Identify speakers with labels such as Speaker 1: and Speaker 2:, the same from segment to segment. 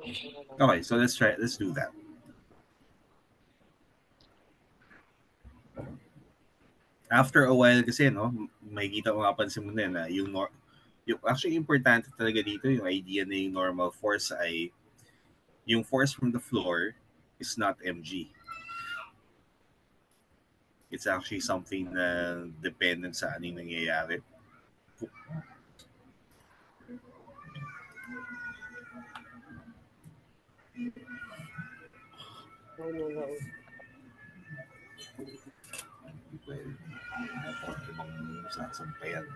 Speaker 1: Okay, so let's try. Let's do that. After a while kasi, no, may kita mo, mapansin mo na yung actually importante talaga dito yung idea na yung normal force ay yung force from the floor is not mg. It's actually something na dependent sa anong nangyayari. Pwede. Ibang sasampayan.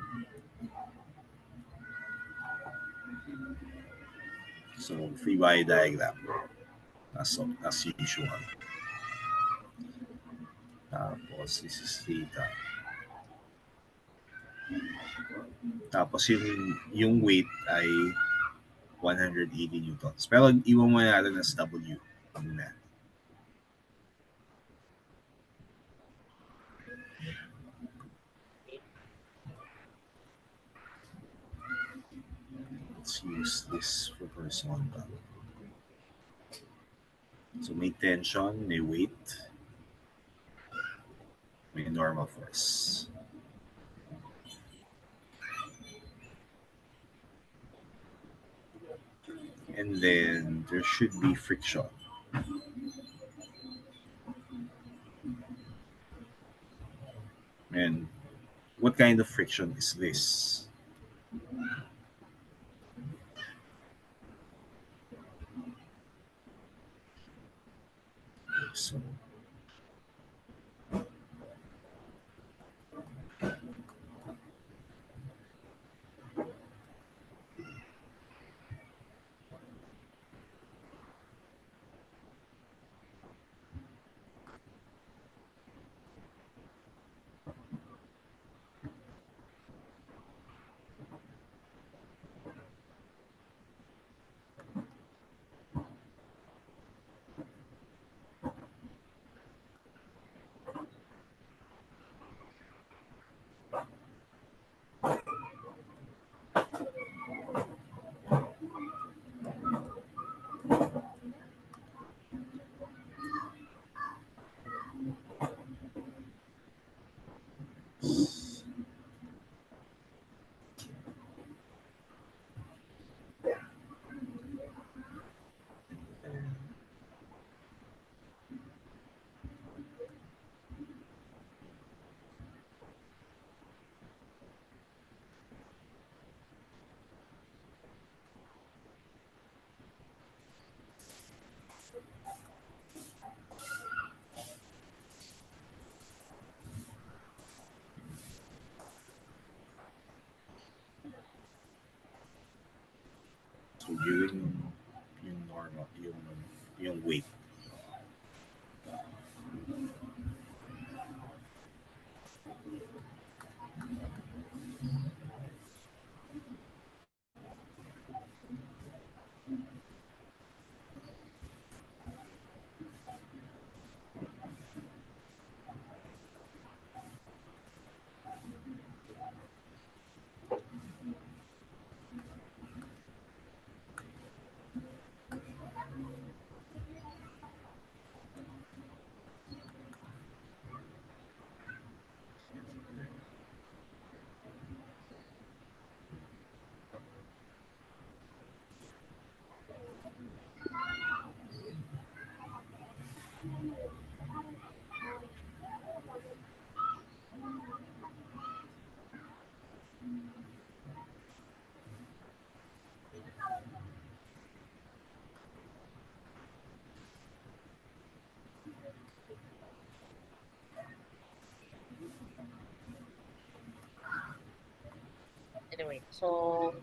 Speaker 1: So, free body diagram. As usual. Tapos, this is theta. Tapos, yung weight ay 180 newtons. Pero, iwan mo natin as W. Muna. Let's use this for horizontal. So, may tension, may weight, may normal force. And then, there should be friction. And what kind of friction is this? So, so yung normal, yung weight.
Speaker 2: Anyway, so,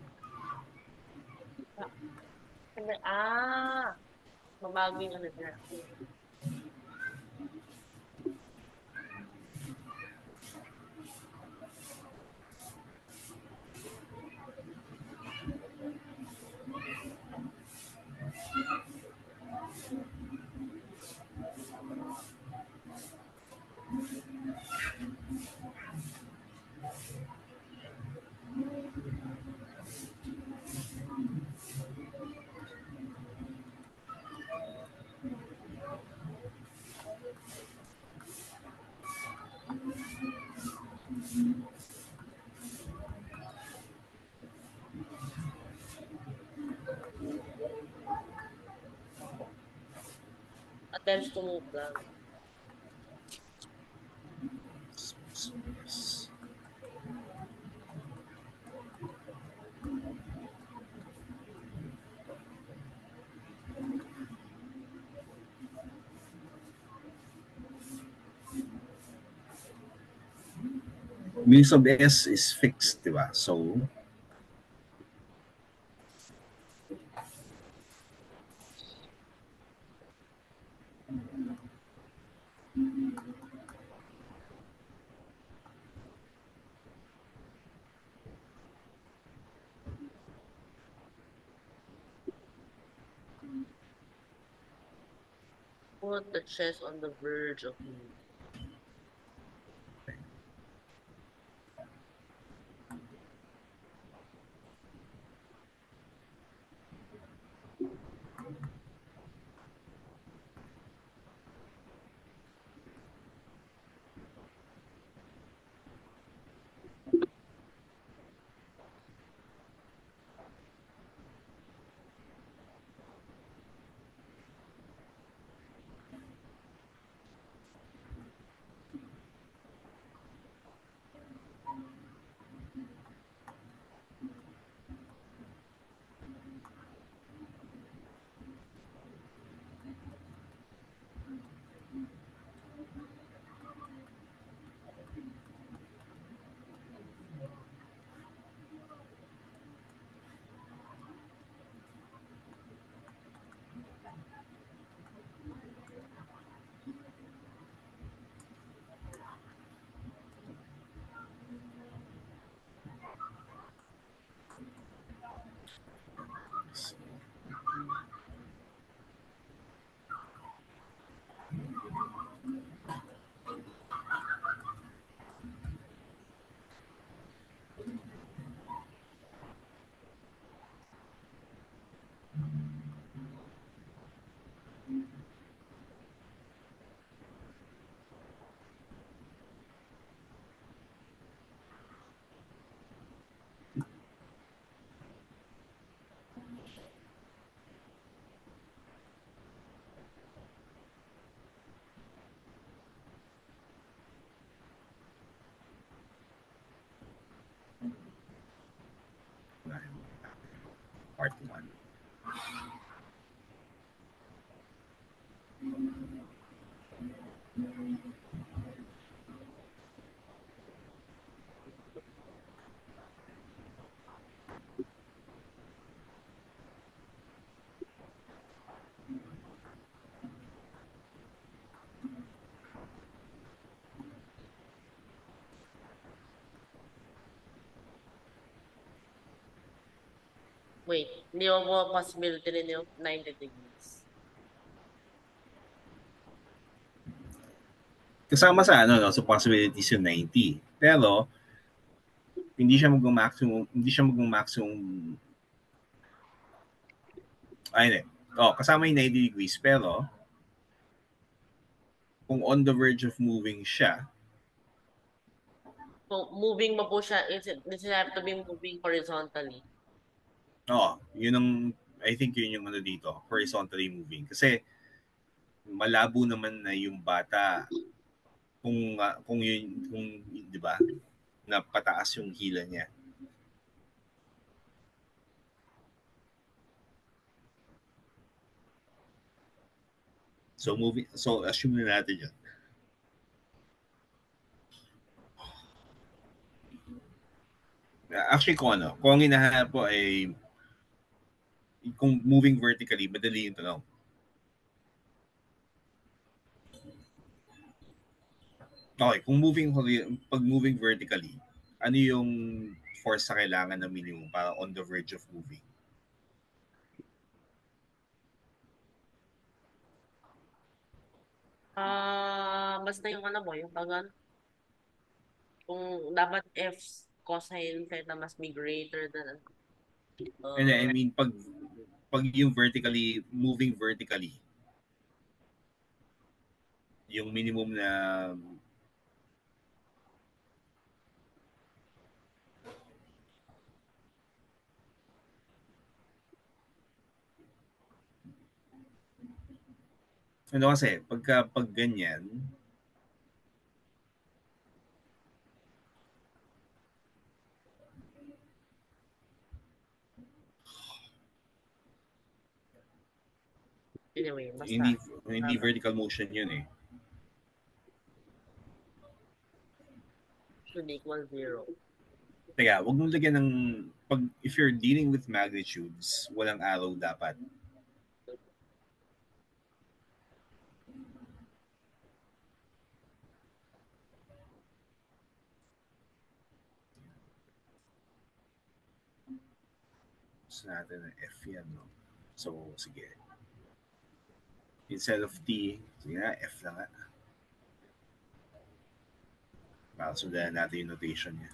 Speaker 2: mabago yung ano na. tends to move lang.
Speaker 1: Use of S is fixed, di ba? So,
Speaker 2: Put the chest on the verge of move.
Speaker 1: part 1.
Speaker 2: Wait, hindi mo possibility rin yung 90 degrees.
Speaker 1: Kasama sa ano, no, so possibilities yung 90. Pero, hindi siya mag-maximum, ay, hindi. Oh, kasama yung 90 degrees, pero, kung on the verge of moving siya,
Speaker 2: So, moving mo po siya, does it have to be moving horizontally?
Speaker 1: yun ang, I think yun yung ano dito, horizontally moving. Kasi, malabo naman na yung bata, kung yun, kung, di ba, na pataas yung hila niya. So assume na natin yun. Actually, kung ang hinahanap po ay kung moving vertically, madali yung tanong. Okay, pag moving vertically, ano yung force na kailangan na minimum para on the verge of moving?
Speaker 2: Basta yung ano mo, yung pag kung dapat F cosine theta must be greater than
Speaker 1: And I
Speaker 2: uh,
Speaker 1: mean, pag yung moving vertically, yung minimum na Ano kasi, pag ganyan,
Speaker 2: Anyway,
Speaker 1: hindi
Speaker 2: basta.
Speaker 1: hindi vertical motion yun eh.
Speaker 2: Should equal 0.
Speaker 1: Teka, wag mong lagyan ng, if you're dealing with magnitudes, walang arrow dapat. Gusto natin ng F yan, no? So, sige. Instead of T, sige nga, F na nga. Sundan natin yung notation niya.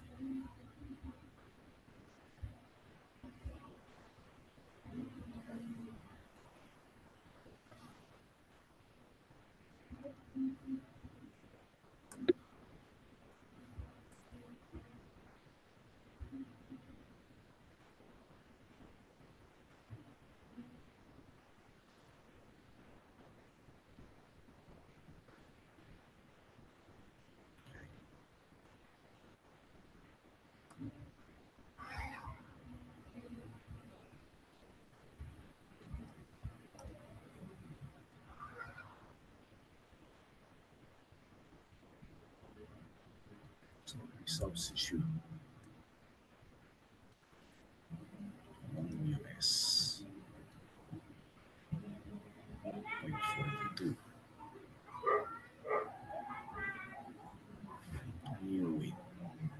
Speaker 1: So, substitute US 0.42. New weight 180.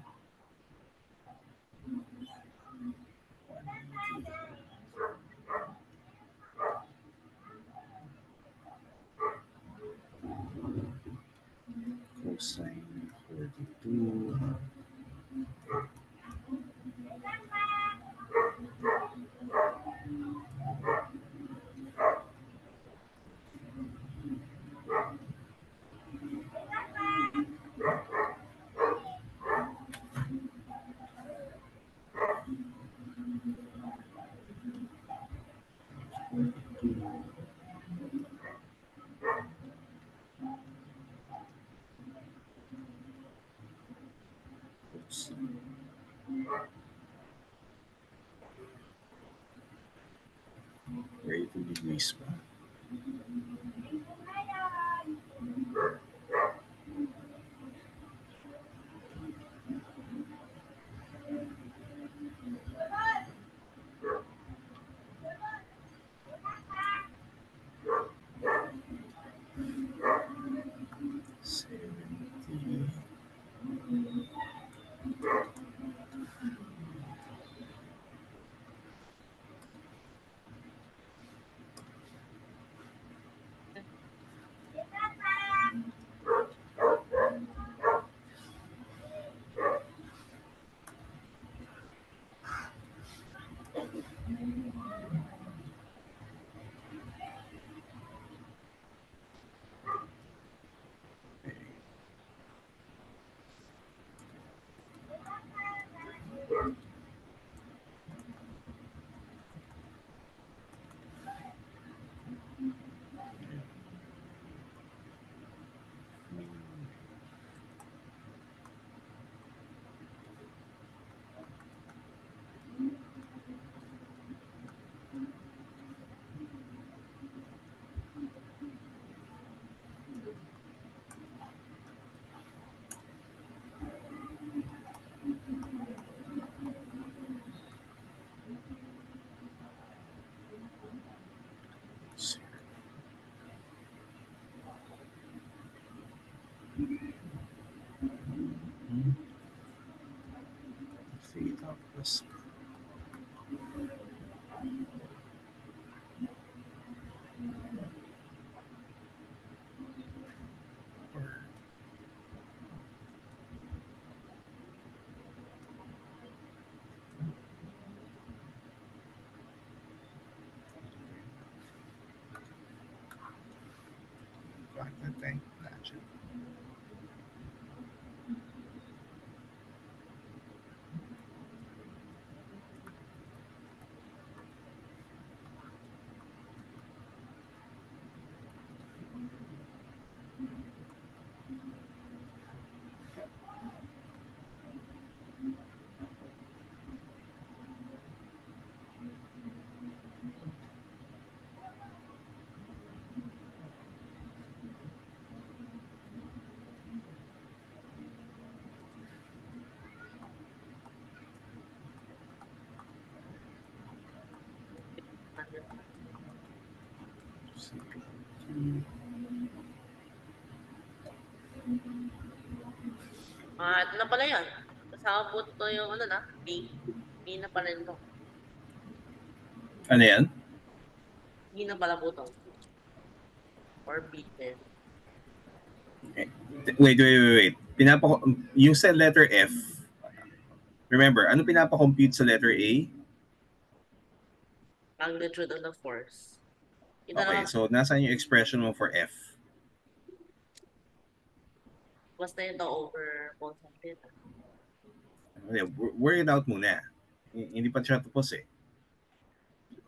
Speaker 1: Cosine 42. Very 2 degrees pa. Theta plus or quantum tank magic.
Speaker 2: natin. Ito na pala yan. Kasama po ito yung ano na, B. B na pala ito.
Speaker 1: Ano yan?
Speaker 2: B na pala po ito. Or B10.
Speaker 1: Wait. Yung sa letter F, remember, ano pinapa-compute sa letter A?
Speaker 2: Magnitude of the force. Ito
Speaker 1: Okay,
Speaker 2: naman,
Speaker 1: so nasaan yung expression mo for F?
Speaker 2: basta ito over constant theta.
Speaker 1: Work it out muna. Hindi pa siya tapos eh.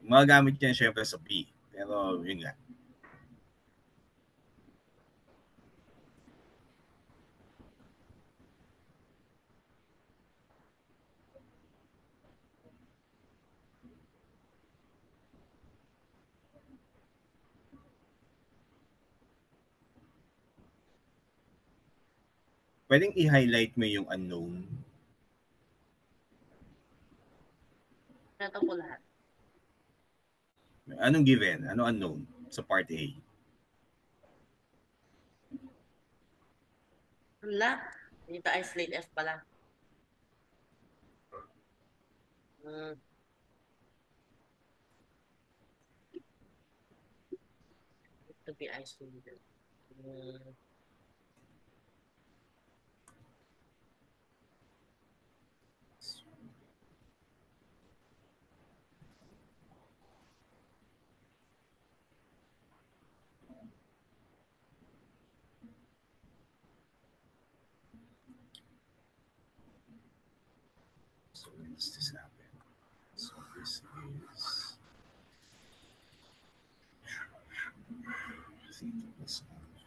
Speaker 1: Magagamit yan syempre sa B. Pero yun nga. Pwedeng i-highlight mo yung unknown.
Speaker 2: Ito po lahat.
Speaker 1: Anong given? Ano unknown sa part A?
Speaker 2: Wala. Dito isolate F pala. To be isolated.
Speaker 1: So when does this happen? So this is theta plus alpha.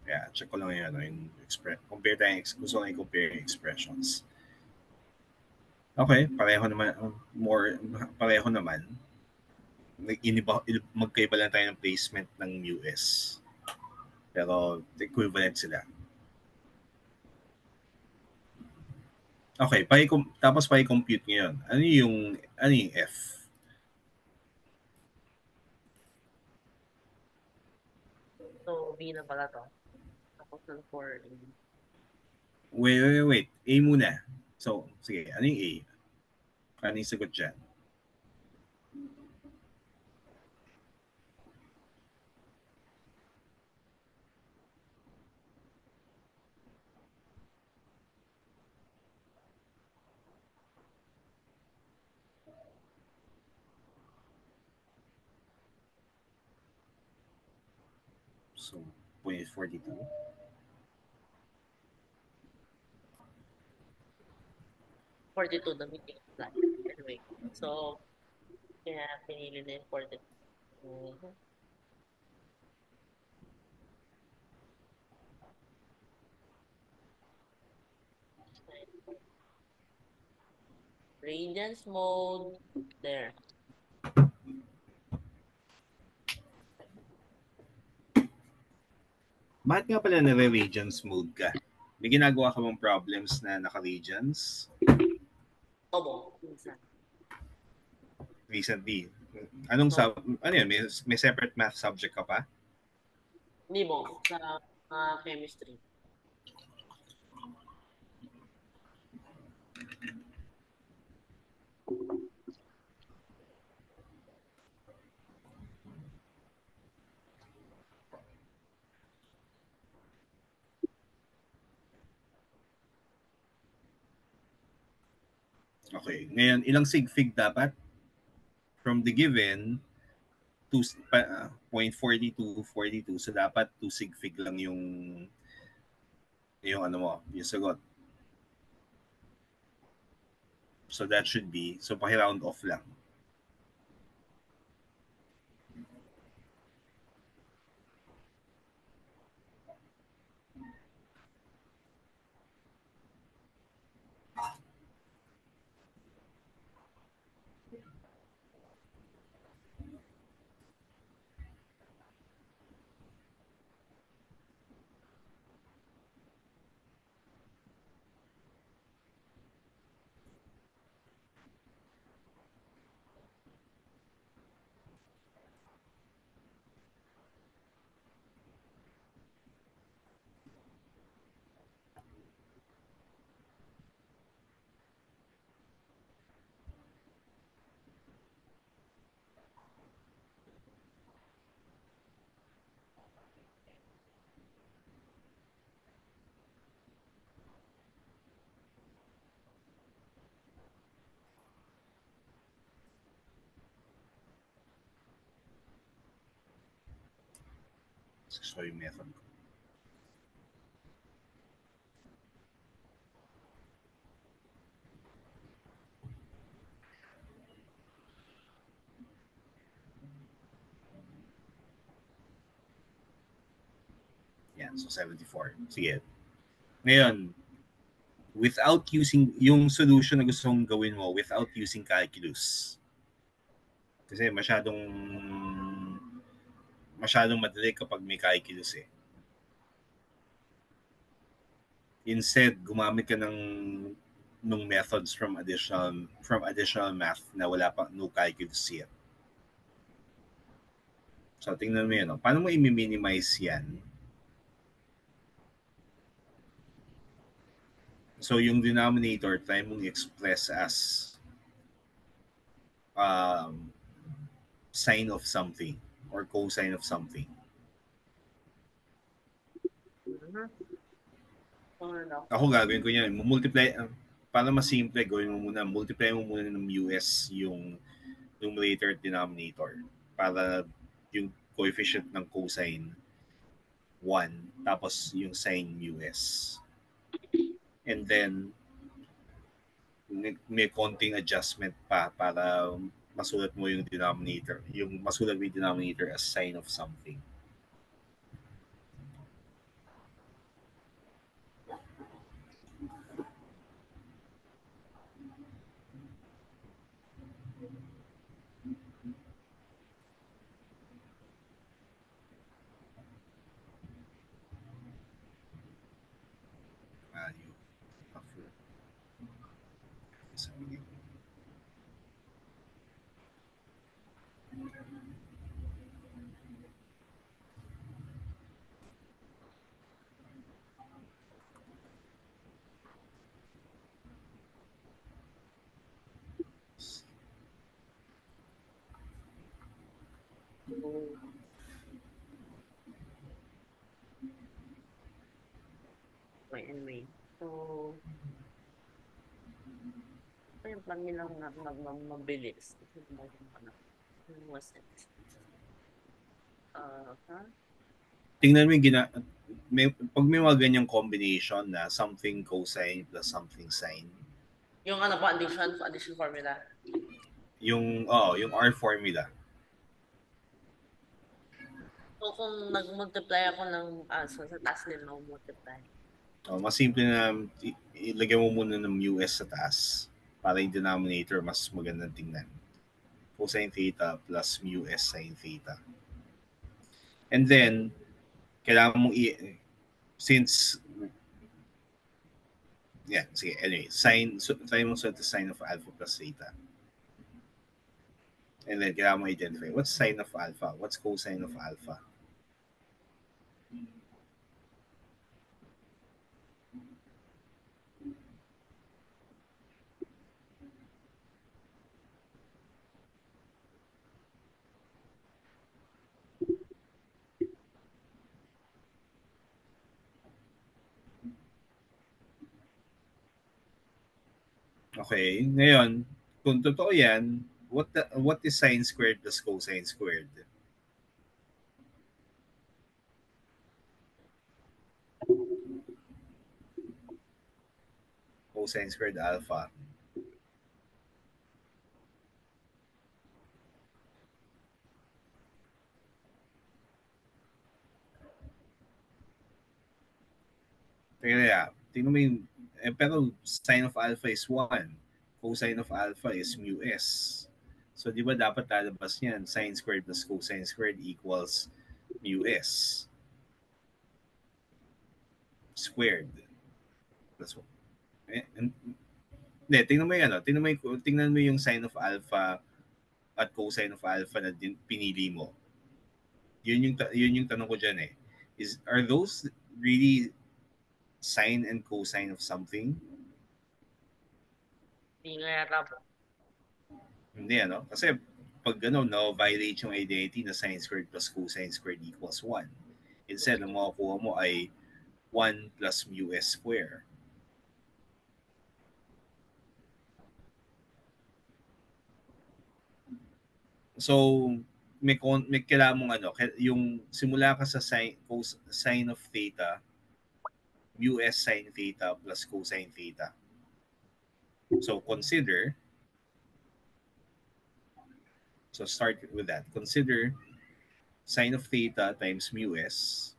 Speaker 1: Yeah, check ko lang yung compare tayo, gusto ko i-compare yung expressions. Okay, pareho naman. Magkaiba lang tayo ng placement ng US. Pero equivalent sila. Okay, tapos pa-compute ngayon. Ano yung F?
Speaker 2: So, B na pala to. Tapos ng 4A.
Speaker 1: Wait. A muna. So, sige, ano yung A? Ano yung sagot dyan? So, 0.42.
Speaker 2: 42 the meeting plan. Anyway, so, kaya pinili na yung 42. Mhm. Radiance mode, there.
Speaker 1: Bakit nga pala nare-radiance mode ka? May ginagawa ka bang problems na naka-radiance
Speaker 2: Obo, minsan.
Speaker 1: recently? Anong
Speaker 2: No,
Speaker 1: ano yun? May separate math subject ka pa?
Speaker 2: hindi mo, sa chemistry.
Speaker 1: Okay. Ngayon, ilang sig fig dapat? From the given, 0.42, 42. So, dapat 2 sig fig lang yung ano mo, yung sagot. So, that should be, so paki-round off lang. So, yung method ko. Yan, so 74. Sige. Ngayon, without using, yung solution na gusto mong gawin mo without using calculus. Kasi masyadong madali kapag may calculus eh. Instead, gumamit ka nung methods from additional math na wala pa no calculus yet. So, tingnan mo yun. No? Paano mo i-minimize yan? So, yung denominator, try mong express as sine of something or cosine of something.
Speaker 2: Mhm. Ano?
Speaker 1: Ako gagawin ko yan. Multiply, para mas simple, gawin mo muna. Multiply mo muna ng US yung numerator at denominator para yung coefficient ng cosine 1 tapos yung sine US. And then, may konting adjustment pa para masulat mo yung denominator. Yung masulat mo yung denominator as sine of something. Value of something.
Speaker 2: Wait, anyway. So, ito yung plan nilang mabilis. Ito yung ano. Ano was it?
Speaker 1: Tingnan mo yung pag may mga ganyang combination na something cosine plus something sine,
Speaker 2: Yung ano po, addition formula.
Speaker 1: Yung R formula.
Speaker 2: So, kung nag-multiply ako ng, so sa taas din mag-multiply.
Speaker 1: Mas simple na ilagay mo muna ng US sa taas para yung denominator mas magandang tingnan. Cosine theta plus mu s sin theta. And then, kailangan mong since sige, anyway, try mo sa sine of alpha plus theta. And then, kailangan mo identify, what's sine of alpha? What's cosine of alpha? Okay, ngayon, kung totoo yan, what is sine squared plus cosine squared? Cosine squared alpha. Kaya, tingnan mo yung, pero sine of alpha is 1. Cosine of alpha is mu s. So, di ba dapat lalabas niyan? Sine squared plus cosine squared equals mu s squared. Plus 1. Hindi, tingnan mo yung sine of alpha at cosine of alpha na pinili mo. Yun yung tanong ko diyan eh. Are those really sine and cosine of something?
Speaker 2: Hindi nga yata po.
Speaker 1: Hindi kasi pag violate yung identity na sine squared plus cosine squared equals 1. Instead, ang makukuha mo ay 1 plus mu s square. So, may kailangan mong yung simula ka sa sine of theta, mu s sine theta plus cosine theta. So, start with that. Consider sine of theta times mu s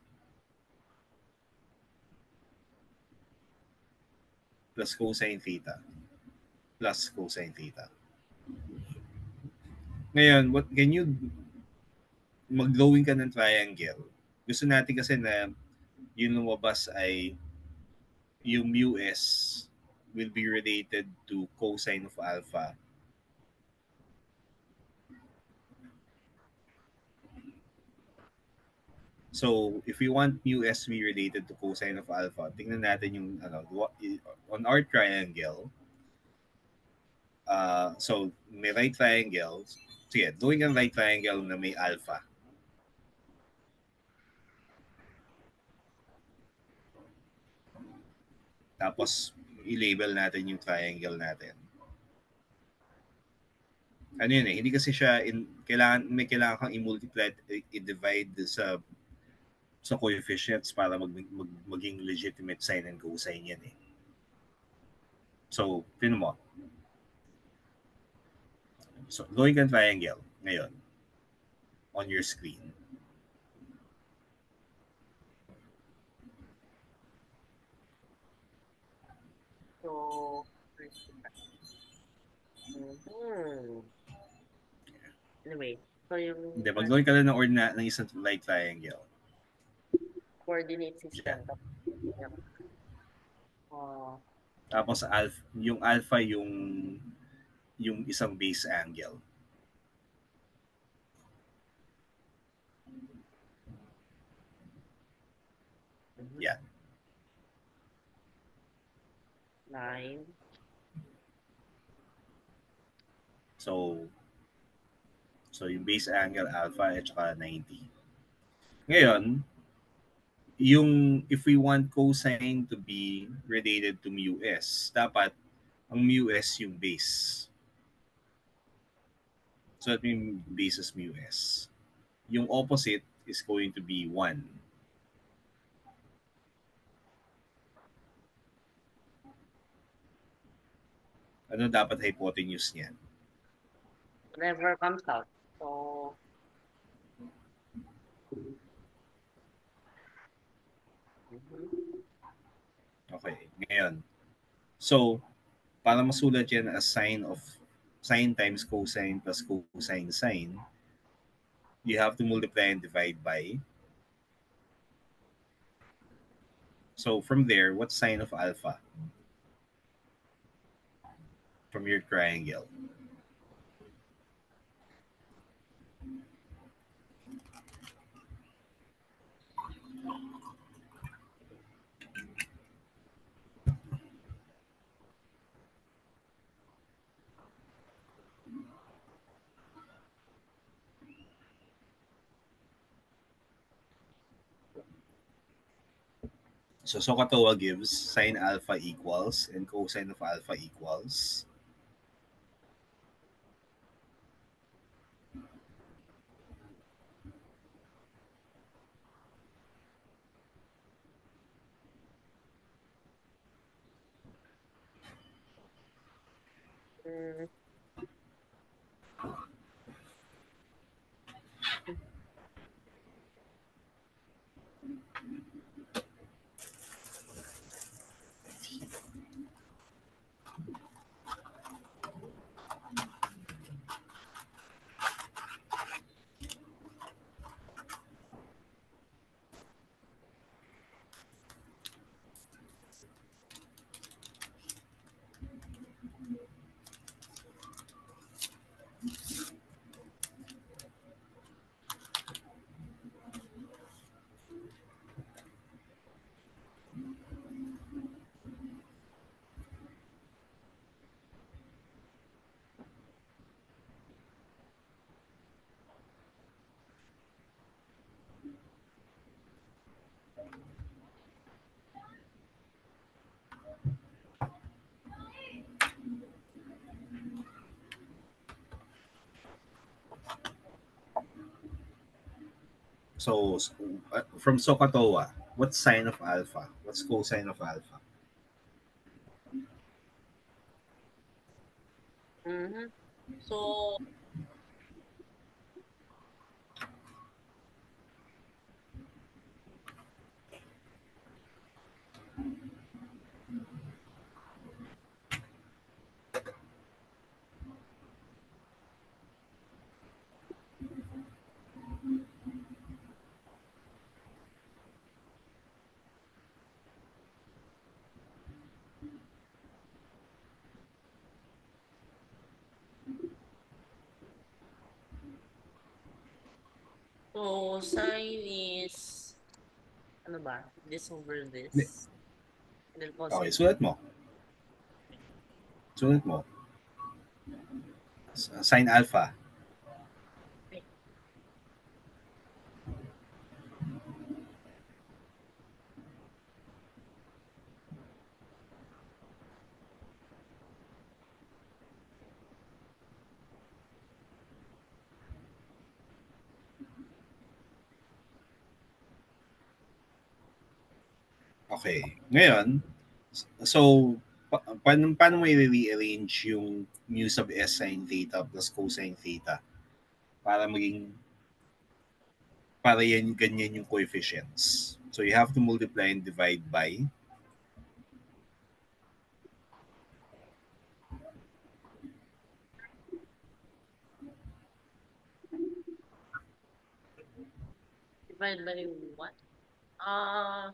Speaker 1: plus cosine theta plus cosine theta. Ngayon, what can you mag-drawing ka ng triangle? Gusto natin kasi na yung lumabas ay yung mu s will be related to cosine of alpha. So, if we want mu s to be related to cosine of alpha, tingnan natin yung on our triangle. So, may right triangle. Sige, doing ang right triangle na may alpha. Tapos, i-label natin yung triangle natin. Ano yun eh, hindi kasi siya, kailangan kang i-multiply, i-divide sa coefficients para maging legitimate sine and cosine yan eh. So, tinan mo. So, going kang triangle ngayon on your screen.
Speaker 2: So, anyway, so yung...
Speaker 1: Hindi, mag-going ka lang ng isang right triangle.
Speaker 2: Coordinate system.
Speaker 1: Yeah. Tapos yung alpha yung isang base angle. Yeah.
Speaker 2: 9.
Speaker 1: So yung base angle alpha at saka 90. Ngayon, if we want cosine to be related to mu s, dapat ang mu s yung base. So that means base is mu s. Yung opposite is going to be 1. Ano dapat hypotenuse niyan?
Speaker 2: Whatever comes out. So, mhm.
Speaker 1: Okay, ngayon. So, para masulat yan as sine times cosine plus cosine sine, you have to multiply and divide by. So from there, what's sine of alpha from your triangle? So SOHCAHTOA gives sine alpha equals and cosine of alpha equals.
Speaker 2: Mm,
Speaker 1: So from SOHCAHTOA, what's sine of alpha? What's cosine of alpha?
Speaker 2: mhm. So, so sine is, ano ba? This over this. And then
Speaker 1: Okay,
Speaker 2: cosine.
Speaker 1: sulat mo. Sulat mo. Sine alpha. Okay. Ngayon, so paano mo i-rearrange yung mu sub s sine theta plus cosine theta para maging para yan ganyan yung coefficients. So you have to multiply and divide by.
Speaker 2: Divided by what? Ah,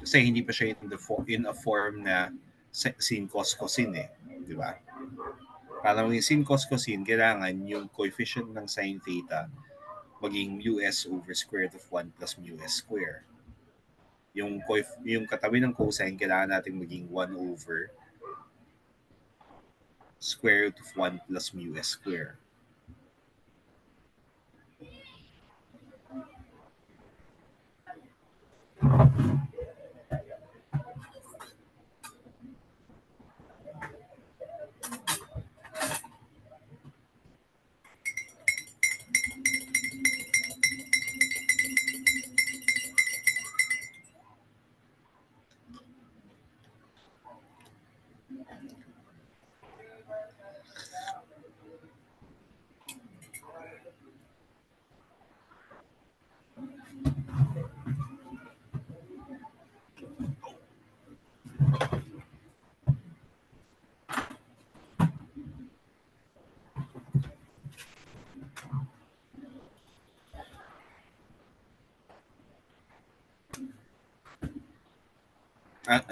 Speaker 1: Kasi hindi pa siya in a form na sin cos cosine eh. Di ba? Para maging sin cos cosine, kailangan yung coefficient ng sine theta maging us over square root of 1 plus mu s square. Yung katabi ng cosine, kailangan natin maging 1 over square root of 1 plus mu s square.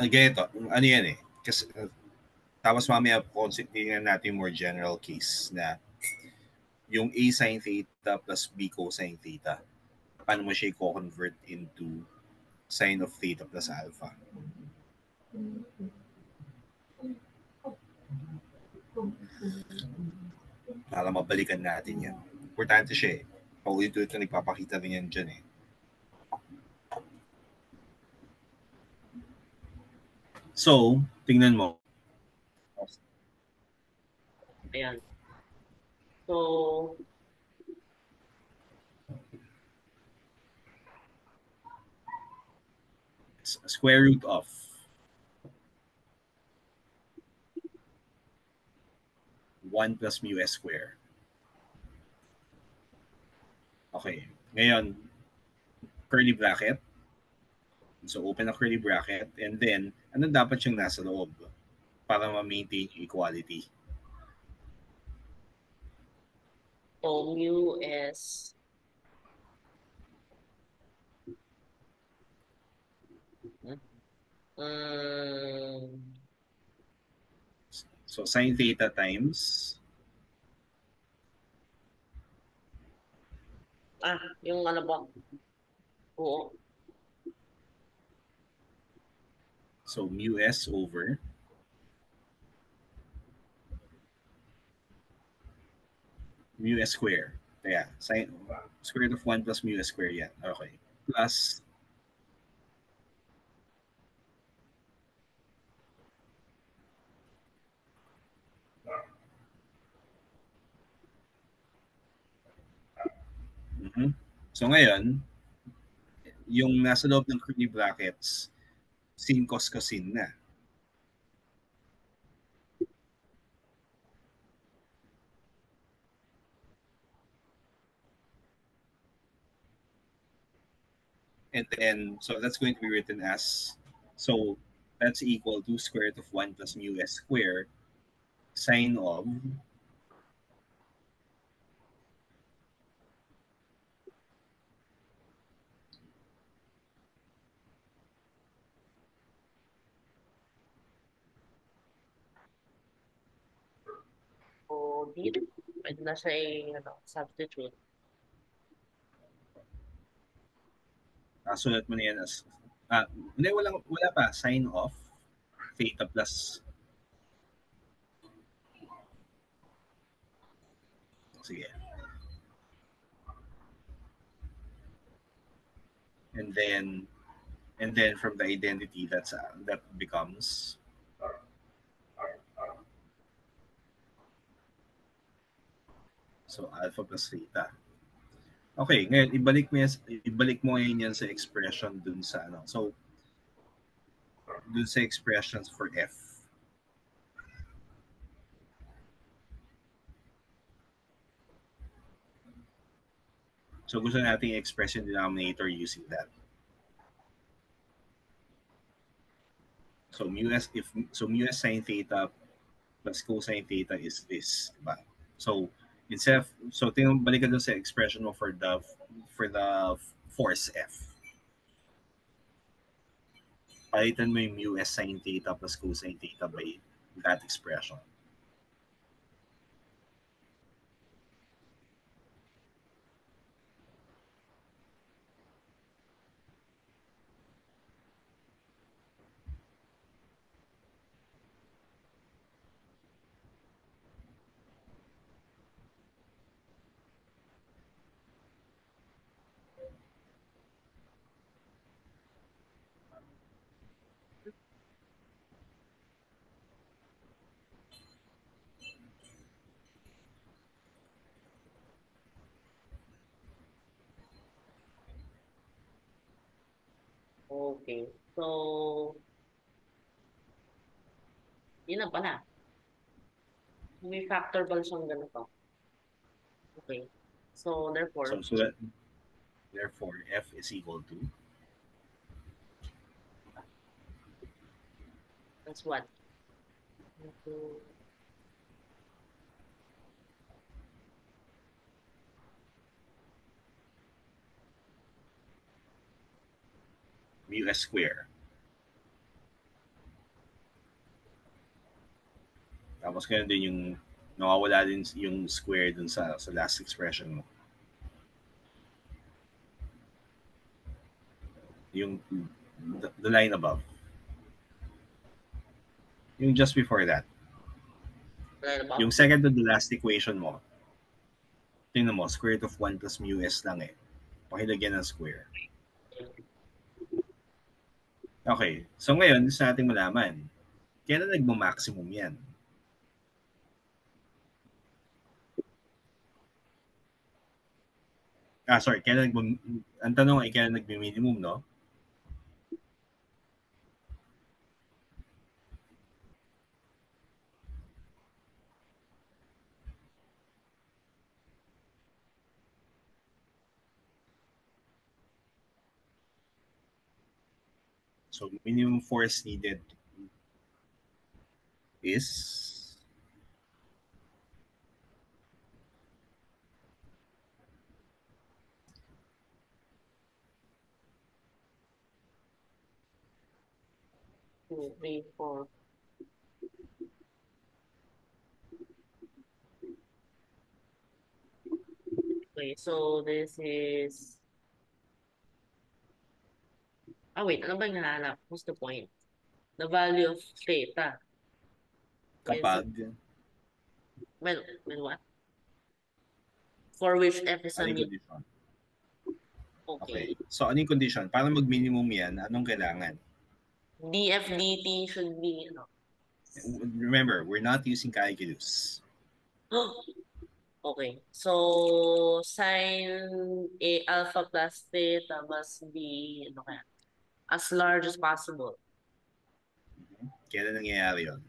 Speaker 1: Ganito, ano yan eh. Kasi, tapos mamaya tingnan natin more general case na yung A sin theta plus B cosine theta. Paano mo siya i-convert into sine of theta plus alpha? Para mabalikan natin yan. Importante siya eh. Paulit-ulit na nagpapakita rin yan dyan eh. So, tingnan mo.
Speaker 2: Ayan. So,
Speaker 1: Square root of 1 plus mu s square. Okay. Ngayon, curly bracket. So, open a curly bracket. And then, ano dapat yung nasa loob para ma-maintain equality?
Speaker 2: so mu is
Speaker 1: So, sine theta times
Speaker 2: yung ano ba? Oo.
Speaker 1: so mu s over mu s square. Kaya, square root of 1 plus mu s square yan. Okay. Plus So ngayon, yung nasa loob ng curly brackets, sin cos cosine na. And then, so that's going to be written as, so that's equal to square root of 1 plus mu s square sine of
Speaker 2: So, dito, pwede na siya substitute.
Speaker 1: sulat mo na yan as, hindi, wala pa, sine of theta plus, sige. And then from the identity, that becomes so alpha plus theta. Okay, ngayon ibalik mo ngayon yan sa expression dun sa ano. So dun sa expressions for f. So gusto nating express yung denominator using that. So mu s sin theta plus cosine theta is this, diba? So balikan dun sa expression mo for the force f. Palitan mo yung mu s sin theta plus cosine theta by that expression.
Speaker 2: Okay. So, Yun na pala. May factor pala siyang ganito. Okay. So, therefore,
Speaker 1: Therefore, F is equal to
Speaker 2: that's what? Into
Speaker 1: mu S square. Tapos ganun din yung nawawala din yung square dun sa last expression mo. Yung the line above. Yung just before that. Yung second to the last equation mo. Tingnan mo, square root of 1 plus mu S lang eh. Pakilagyan ng square. Okay. So ngayon, gusto natin malaman, kailan nagmo-maximum yan? Sorry, ang tanong ay kailan nagmi-minimum, no? So minimum force needed is
Speaker 2: two, three, four. Okay, so this is... wait. Ano ba yung hinahanap? What's the point? The value of theta.
Speaker 1: kapag
Speaker 2: When what? For which F is a
Speaker 1: anong
Speaker 2: mean.
Speaker 1: condition?
Speaker 2: Okay.
Speaker 1: Okay. So anong condition? Para mag-minimum yan, anong kailangan?
Speaker 2: df dt should be,
Speaker 1: Remember, we're not using calculus.
Speaker 2: okay. So, sine A alpha plus theta must be, as large as possible.
Speaker 1: Kailan nangyayari yun?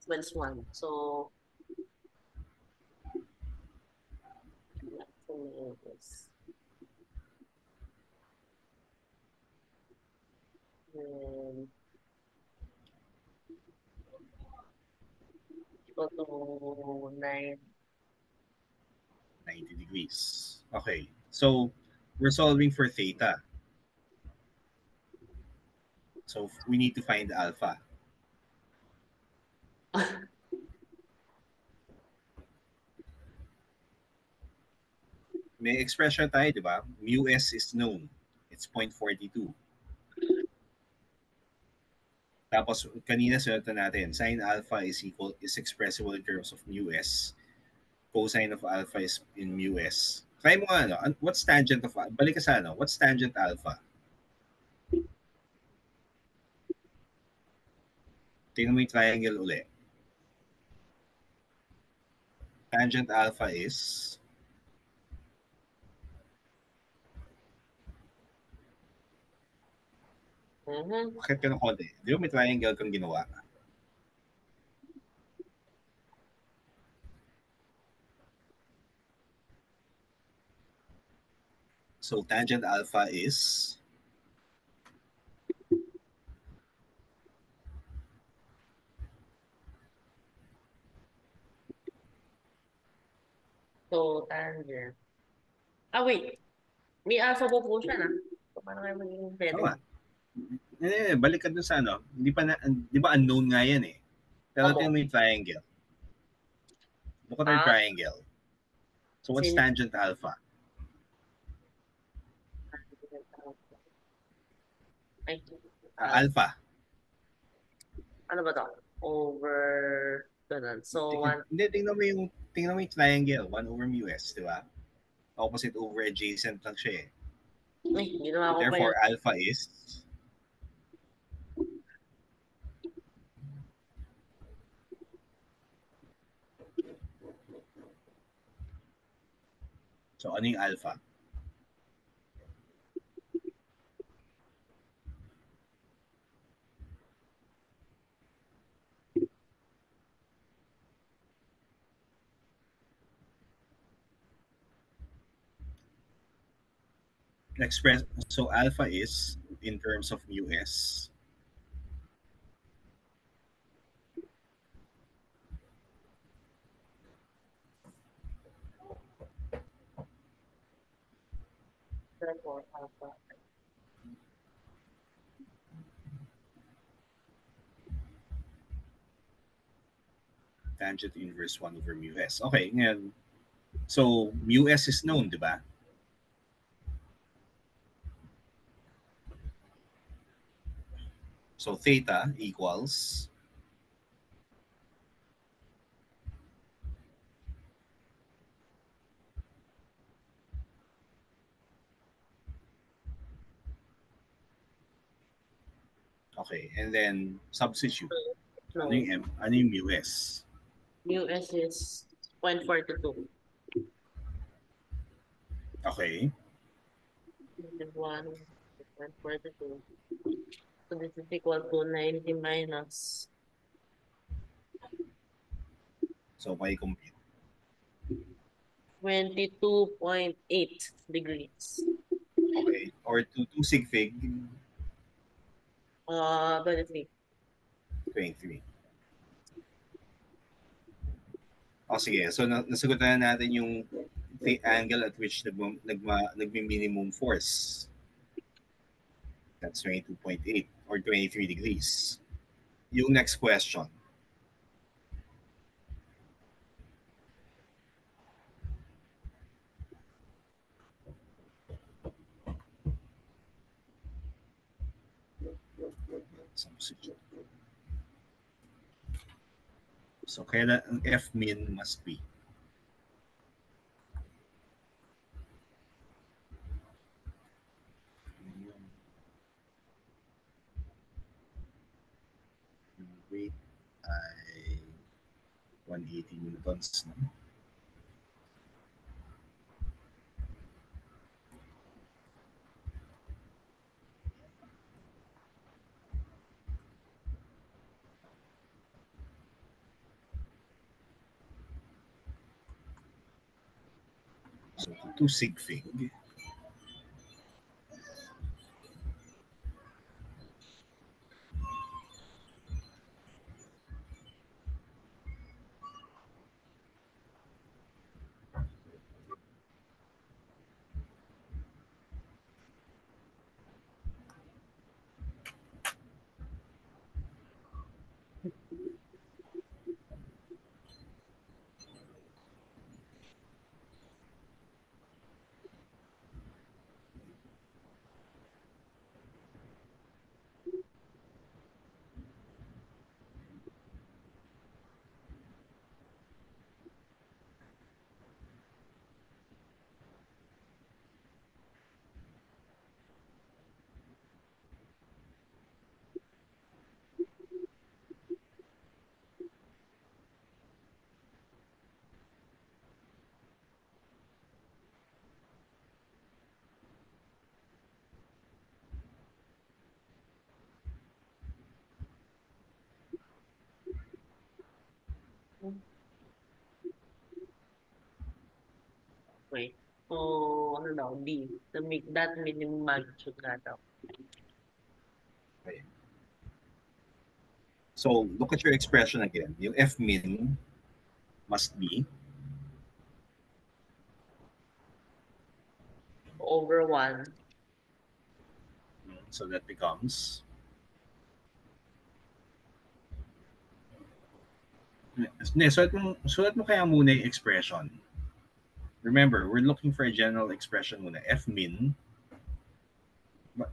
Speaker 2: When's one? So, equal to 9.
Speaker 1: 90 degrees. Okay. So, we're solving for theta. So, we need to find alpha. May expression tayo, di ba? Mu S is known. It's 0.42. Tapos, kanina sunod natin, sine alpha is expressible in terms of mu S. Cosine of alpha is in mu S. Try mo nga, what's tangent of alpha? Balik ka sa what's tangent alpha? Tingnan mo yung triangle uli. Tangent alpha is bakit ka ng konti? Di ba may triangle kang ginawa? So, tangent alpha is
Speaker 2: So, tangent. Wait. May alpha po siya na. So, paano kayo magiging pwede?
Speaker 1: Balik ka dun sa di ba unknown nga yan eh. Pero tingnan mo yung triangle. Look at our triangle. So, what's tangent alpha? Alpha.
Speaker 2: Ano ba to? Over ganun. So,
Speaker 1: tingnan mo yung triangle. 1 over mu S, di ba? Opposite over adjacent lang siya eh. Therefore, alpha is so, ano yung alpha? express. So alpha is in terms of mu s.
Speaker 2: Therefore, alpha.
Speaker 1: Tangent inverse 1 over mu s. Okay, ngayon. So mu s is known, di ba? So theta equals okay, and then substitute.
Speaker 2: No.
Speaker 1: Ano yung M? Ano yung mu s?
Speaker 2: Mu S is 0.42.
Speaker 1: Okay.
Speaker 2: Negative 1, 0.42. So this is equal to 90 minus
Speaker 1: So may compute.
Speaker 2: 22.8 degrees.
Speaker 1: Okay. Or 2 sig fig
Speaker 2: 23.
Speaker 1: 23. O sige, so nasagutan na natin yung the angle at which nagmi-minimum force. That's 22.8 or 23 degrees. Yung next question. Substitute. So kaya ang F min must be yung weight ay 180 newtons. No? So 2 sig fig.
Speaker 2: Okay. So, ano daw? D. That minimum magnitude nga daw.
Speaker 1: Okay. So look at your expression again. Yung F min must be
Speaker 2: Over 1.
Speaker 1: so that becomes sulat mo kaya muna yung expression. Remember, we're looking for a general expression muna. F min.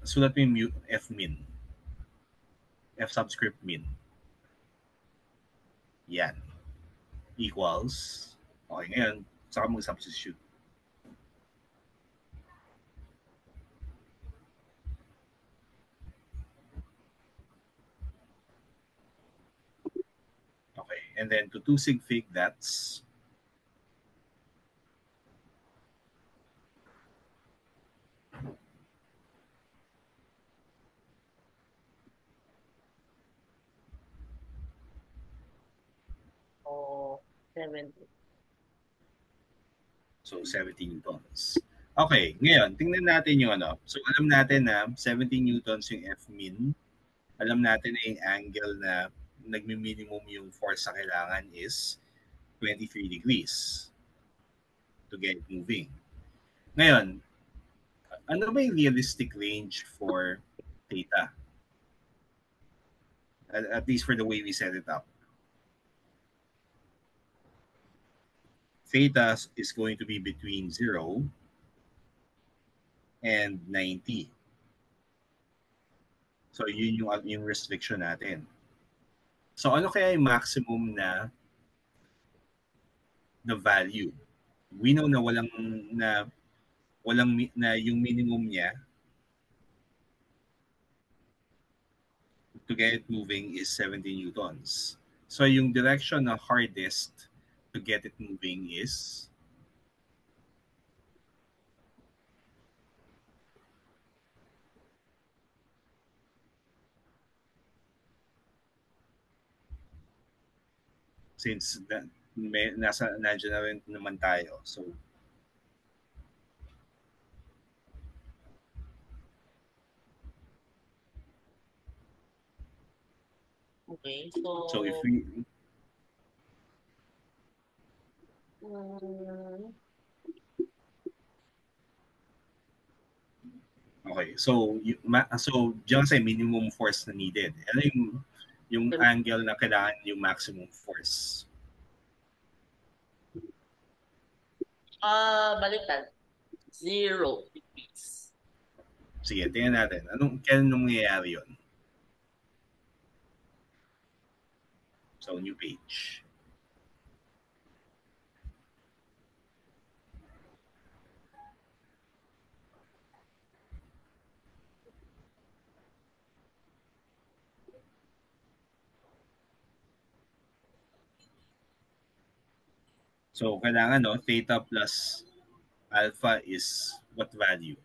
Speaker 1: Sulat mo yung F min. F subscript min. Yan. Equals. Okay, ngayon, saka mag-substitute. Okay, and then to 2 sig fig, that's
Speaker 2: O 70.
Speaker 1: so 17 newtons. Okay, ngayon, tingnan natin yung ano. So, alam natin na 70 newtons yung F-min. Alam natin na yung angle na nagmi-minimum yung force sa kailangan is 23 degrees to get it moving. Ngayon, ano ba yung realistic range for theta? At least for the way we set it up. Theta is going to be between 0 and 90. So, yun yung restriction natin. So, ano kaya yung maximum na value? We know na na yung minimum niya to get it moving is 70 newtons. So, yung direction na hardest to get it moving is since nandiyan na rin naman tayo. So,
Speaker 2: Okay,
Speaker 1: so if we okay, so diyan kasi minimum force na needed. Ano yung angle na kailangan yung maximum force?
Speaker 2: baliktad. 0 degrees.
Speaker 1: Sige, tingnan natin. Kailan nangyayari yun? So, new page. So, kailangan, no, theta plus alpha is what value?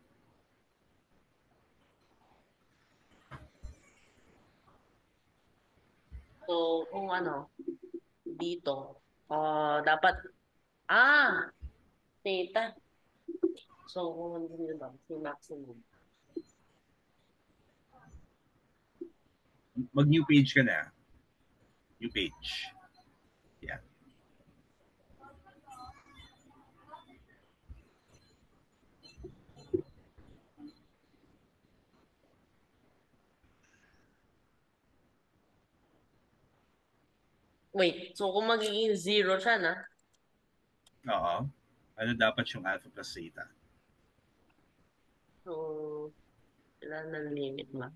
Speaker 2: So, kung ano, dito, dapat, theta. So, kung ano dito ba, si maximum.
Speaker 1: Mag-new page ka na. New page. Yeah.
Speaker 2: Wait, so kung magiging 0 siya na?
Speaker 1: Oo. Ano dapat yung alpha plus theta?
Speaker 2: So, kailangan ng limit ba?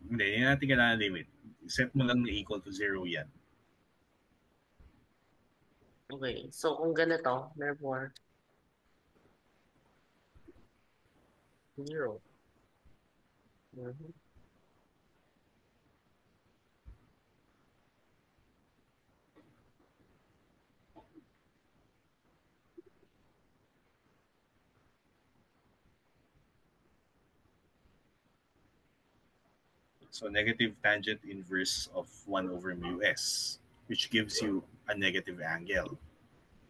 Speaker 1: Hindi, hindi natin kailangan limit. Set mo lang na equal to 0 yan.
Speaker 2: Okay, so kung ganito, therefore, 0. Mhm.
Speaker 1: So, negative tangent inverse of 1 over mu s, which gives you a negative angle.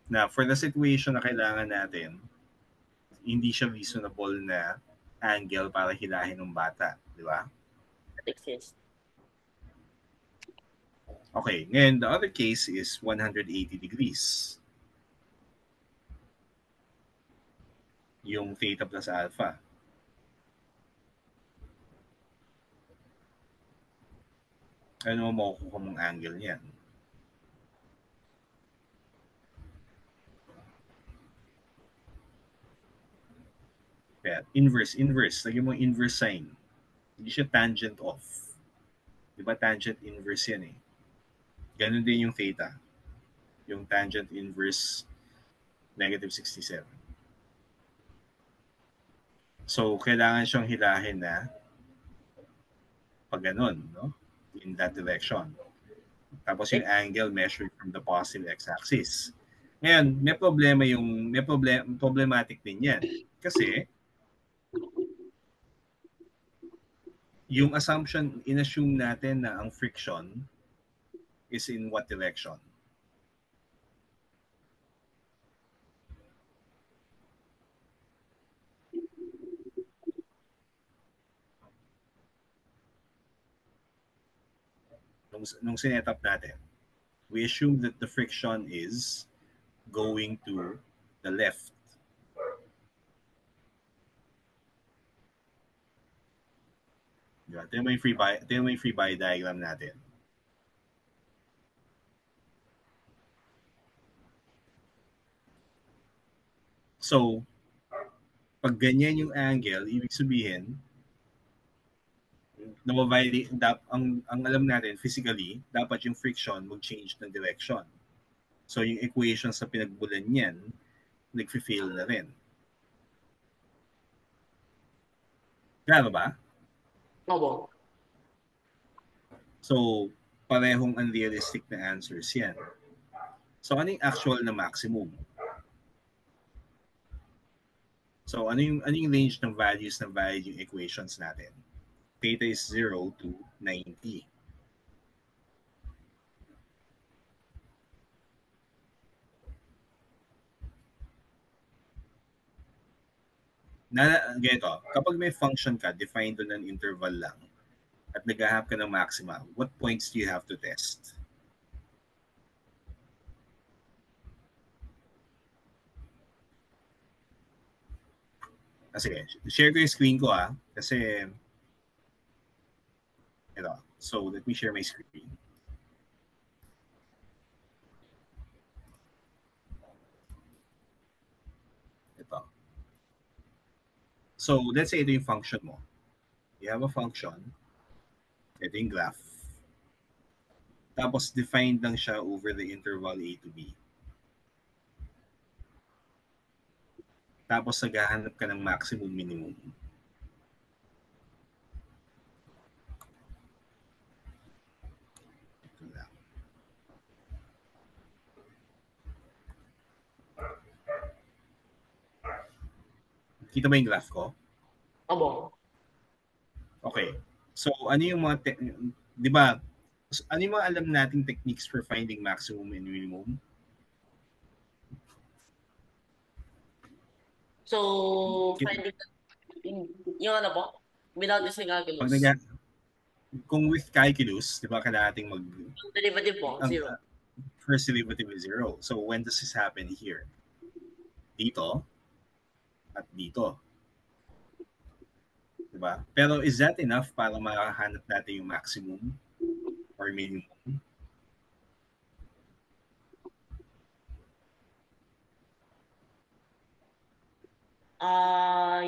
Speaker 1: Now, for the situation na kailangan natin, hindi siya reasonable na angle para hilahin ng bata. Di ba?
Speaker 2: That exists.
Speaker 1: Okay, ngayon, the other case is 180 degrees. Yung theta plus alpha. Ano mo makukuha mong angle niyan? Kaya, inverse. Lagyan mo inverse sign. Hindi siya tangent off. Di ba tangent inverse yan eh. Ganun din yung theta. Yung tangent inverse negative 67. So, kailangan siyang hilahin na pag ganun, no? In that direction. Tapos yung angle measured from the positive x-axis. Ngayon, problematic din yan. Kasi, yung assumption, inassume natin na ang friction is in what direction? nung sinet up natin, we assume that the friction is going to the left. Diba? Ito yung free body diagram natin. So, pag ganyan yung angle, ibig sabihin, ang alam natin physically, dapat yung friction mag-change ng direction. So, yung equation sa pinagbulan niyan, nag-fail na rin. Klaro ba?
Speaker 2: Opo.
Speaker 1: So, parehong unrealistic na answers yan. So, ano yung actual na maximum? So, ano yung range ng values na valid yung equations natin? Theta is 0 to 90. Ganito, kapag may function ka, defined doon ng interval lang, at nag-ahap ka ng maxima, what points do you have to test? Sige, share ko yung screen ko kasi ito. So, let me share my screen. Ito. So, let's say ito yung function mo. You have a function. Ito yung graph. Tapos, defined lang siya over the interval a to b. Tapos, naghahanap ka ng maximum, minimum. Ito lang. Kita ba yung graph ko?
Speaker 2: Opo.
Speaker 1: Okay. So, ano yung mga, di ba, ano yung mga alam nating techniques for finding maximum and minimum?
Speaker 2: So, finding yung ano po, without using calculus.
Speaker 1: Kung with calculus, di ba, kailangan nating
Speaker 2: yung derivative po, zero.
Speaker 1: First derivative is 0. So, when does this happen here? Dito at dito. Diba? Pero is that enough para makahanap natin yung maximum or minimum?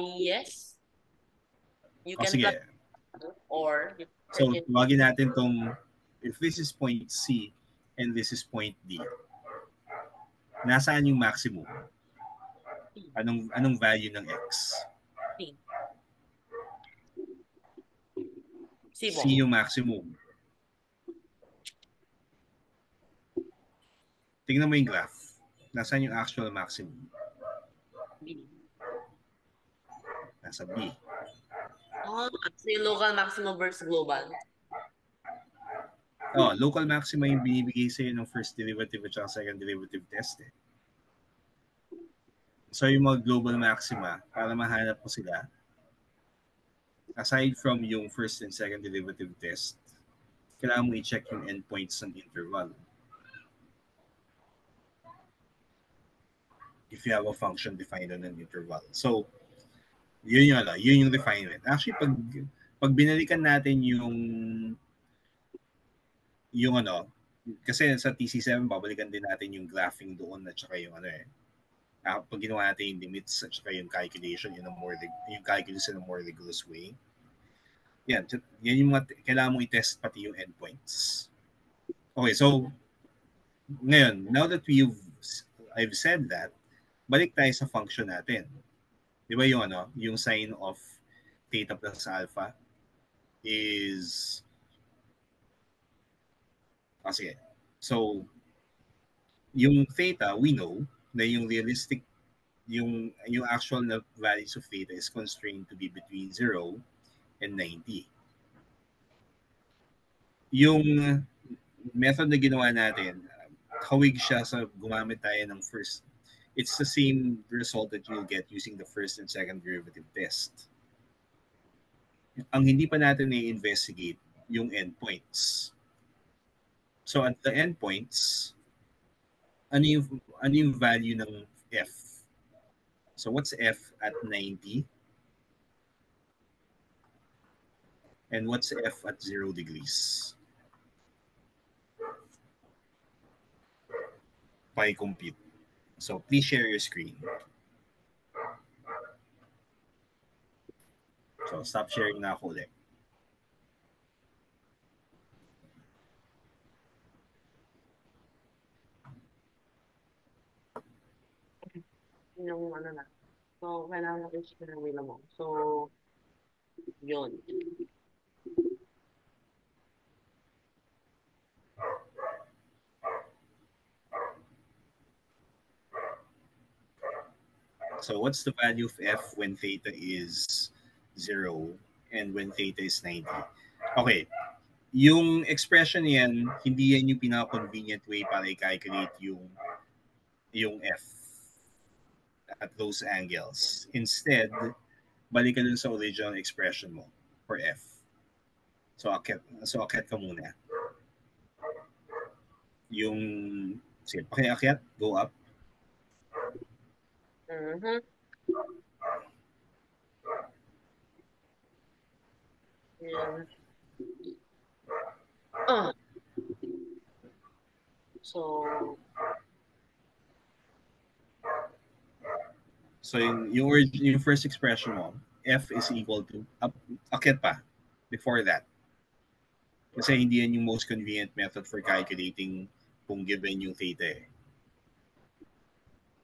Speaker 2: Yes. You can
Speaker 1: sige.
Speaker 2: Or
Speaker 1: so, tawagin natin tong, if this is point C and this is point D, nasaan yung maximum? Anong value ng X? C yung maximum. Tingnan mo yung graph. Nasaan yung actual maximum?
Speaker 2: B.
Speaker 1: Nasa B.
Speaker 2: Kasi local maximum versus global.
Speaker 1: Local maxima yung binibigay sa'yo ng first derivative at second derivative test. So yung mga global maxima, para mahanap mo sila, aside from yung first and second derivative test, kailangan mo i-check yung endpoints ng interval. If you have a function defined on an interval. So, yun yung refinement. Actually, pag binalikan natin yung kasi sa TC7, babalikan din natin yung graphing doon at saka yung pag ginawa natin yung limits at saka yung calculation, yung calculus in a more rigorous way. Yan yung mga kailangan mong i-test pati yung endpoints. Okay, so ngayon, now that I've said that, balik tayo sa function natin. Di ba yung sign of theta plus alpha is sige. So, yung theta, we know na yung realistic, yung actual na values of theta is constrained to be between 0 and 90. Yung method na ginawa natin, hawig siya sa gumamit tayo ng first. It's the same result that you'll get using the first and second derivative test. Ang hindi pa natin i-investigate yung endpoints. So at the endpoints, ano yung value ng F? So what's F at 90? And what's F at 0 degrees? By compute. So please share your screen. So stop sharing na ako ulit.
Speaker 2: Yung ano na. So, kailangan mo i-share mo. So, yun.
Speaker 1: So what's the value of F when theta is 0 and when theta is 90? Okay, yung expression yan, hindi yan yung pinaka-convenient way para i-calculate yung F at those angles. Instead, balik ka dun sa original expression mo for F. So akyat ka muna. Yung, sige, pakiakyat, go up.
Speaker 2: Mm-hmm. Yeah. So,
Speaker 1: So yung first expression mo, F is equal to, akyat pa, before that. Kasi hindi yan yung most convenient method for calculating kung given yung theta eh.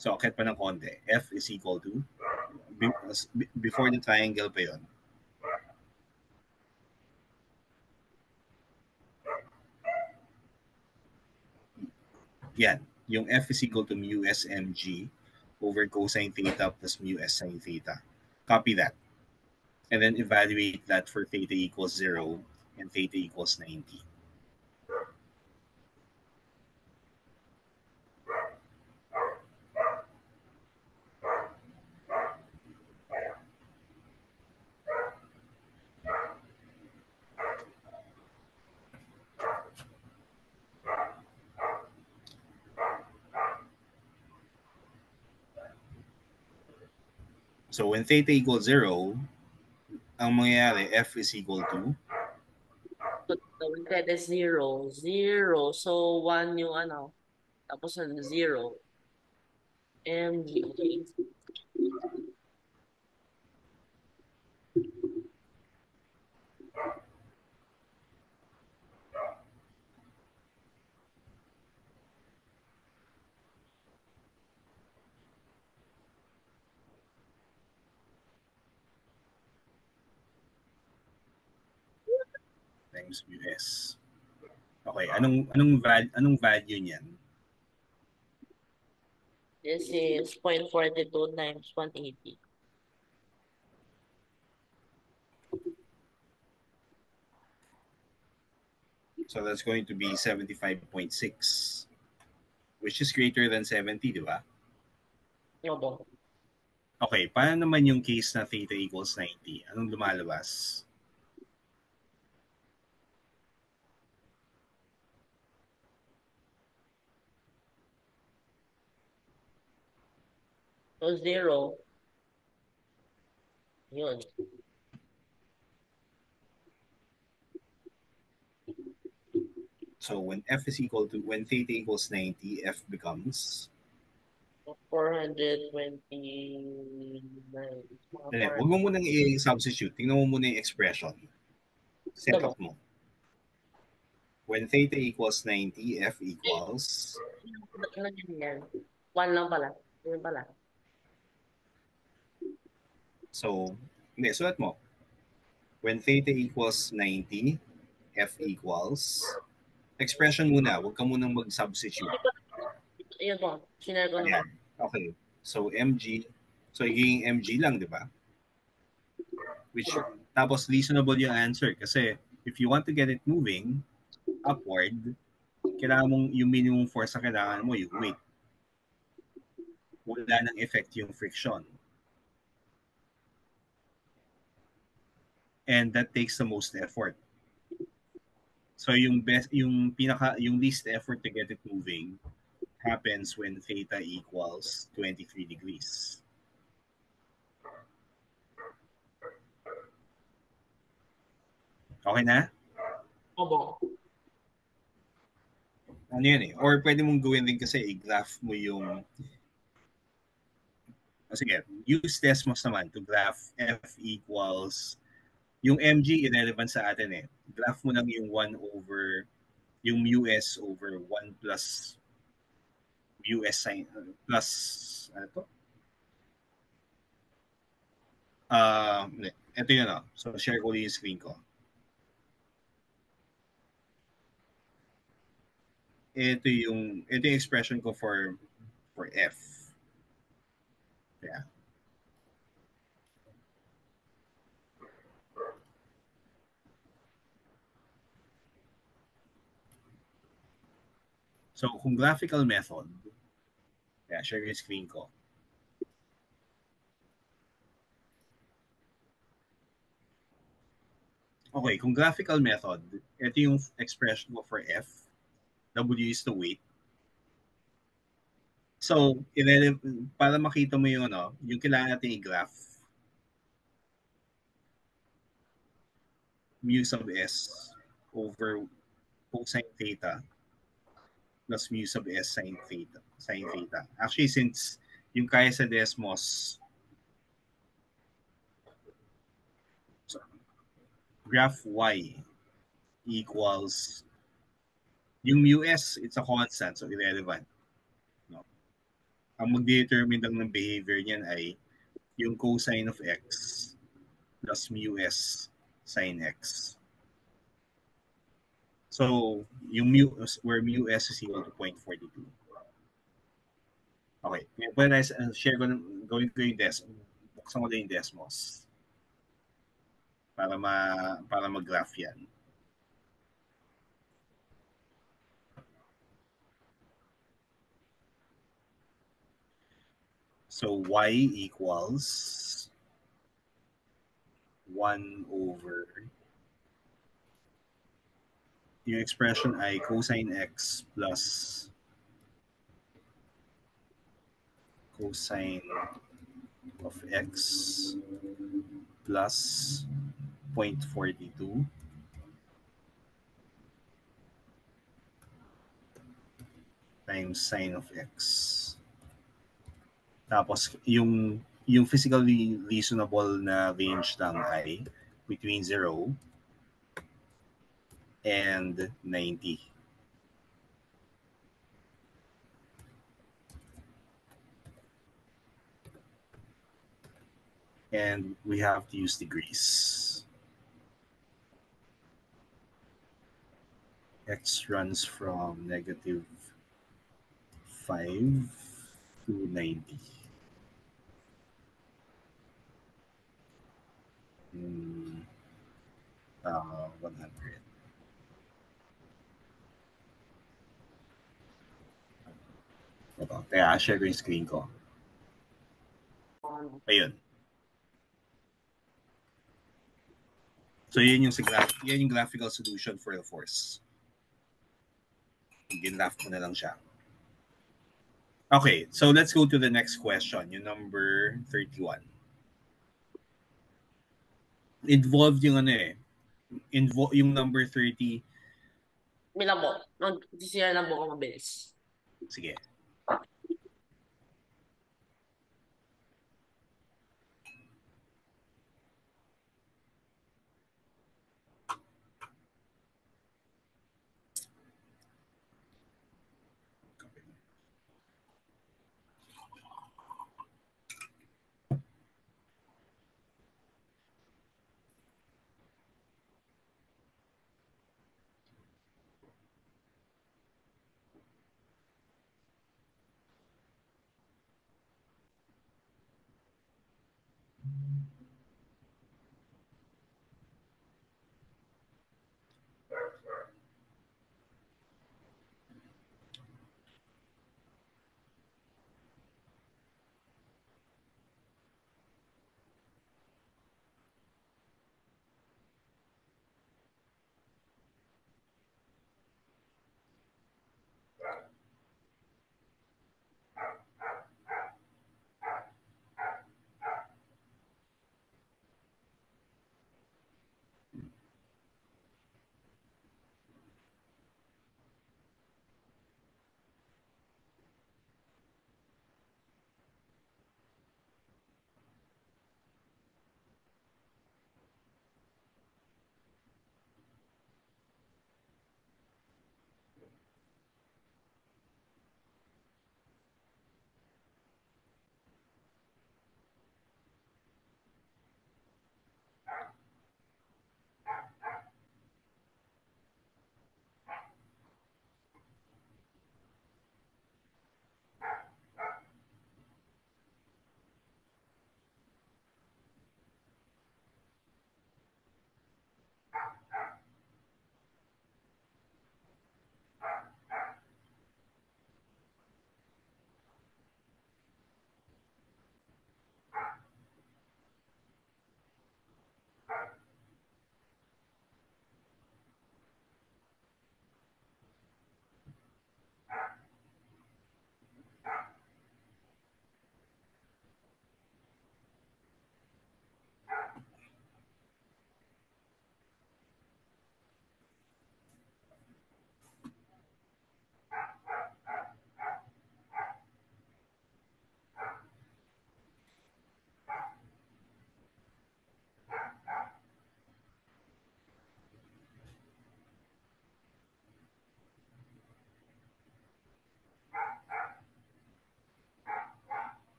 Speaker 1: So, akyat pa ng konti. F is equal to, before the triangle pa yun. Yan. Yung F is equal to mu S mg over cosine theta plus mu S sin theta. Copy that. And then evaluate that for theta equals 0 and theta equals 90. So when theta equals 0, ang mangyayari, F is equal to,
Speaker 2: when theta is 0, 0. So, 1 yung ano. Tapos 0. mg. Okay.
Speaker 1: times mu S. Okay, anong value niyan?
Speaker 2: This is 0.42 times 180.
Speaker 1: So that's going to be 75.6, which is greater than 70, di ba?
Speaker 2: Opo.
Speaker 1: Okay, paano naman yung case na theta equals 90? Anong lumalabas?
Speaker 2: So, 0. Yun.
Speaker 1: So when theta equals 90, F becomes?
Speaker 2: 429.
Speaker 1: Huwag mo munang i-substitute. Tingnan mo muna yung expression. Set up mo. When theta equals 90, F equals?
Speaker 2: Ano yan? 1 lang pala. Yun pala.
Speaker 1: So, hindi, sulat mo. When theta equals 90, F equals? Expression muna. Huwag ka munang mag-substitute.
Speaker 2: Yun po. Sinare ko na po.
Speaker 1: Okay. So, mg. So, iging mg lang, di ba? Which, tapos reasonable yung answer. Kasi, if you want to get it moving upward, kailangan mong yung minimum force na kailangan mo, yung weight. Wala nang effect yung friction. And that takes the most effort. So yung least effort to get it moving happens when theta equals 23 degrees. Okay na?
Speaker 2: Opo.
Speaker 1: Ano yun eh? Or pwede mong gawin din kasi i-graph mo yung sige, use Desmos naman to graph F equals yung MG irrelevant sa atin eh. Graph mo lang yung 1 over yung mu s over 1 plus mu s sin plus ano to? Ito yun oh. So share ko yung screen ko. Ito yung expression ko for F. Yeah. So kung graphical method, yeah, share yung screen ko. Okay, kung graphical method, ito yung expression ko for F. W is the weight. So, para makita mo yung ano, yung kailangan natin i-graph, mu sub s over cosine theta plus mu sub s sin theta. Sin theta. Actually, since yung kaya sa Desmos, so, graph y equals yung mu s, it's a constant, so irrelevant. No? Ang mag-determine lang ng behavior niyan ay yung cosine of x plus mu s sin x. So, yung where mu s is equal to 0.42. Okay. When I share ko, gawin ko yung buksan ko na yung Desmos para mag-graph yan. So, y equals 1 over yung expression ay cosine x plus cosine of x plus 0.42 times sine of x. Tapos yung physically reasonable na range lang ay between 0 and 90. And we have to use degrees. X runs from negative 5 to 90. 100. Ito, kaya share ko yung screen ko. Ayun. So yan yung graphical solution for the force. Ginraph ko na lang siya. Okay, so let's go to the next question, yung number 31. Involved yung ano eh. Yung number 30.
Speaker 2: Milabo. Mag-share lang po ako mabilis.
Speaker 1: Sige.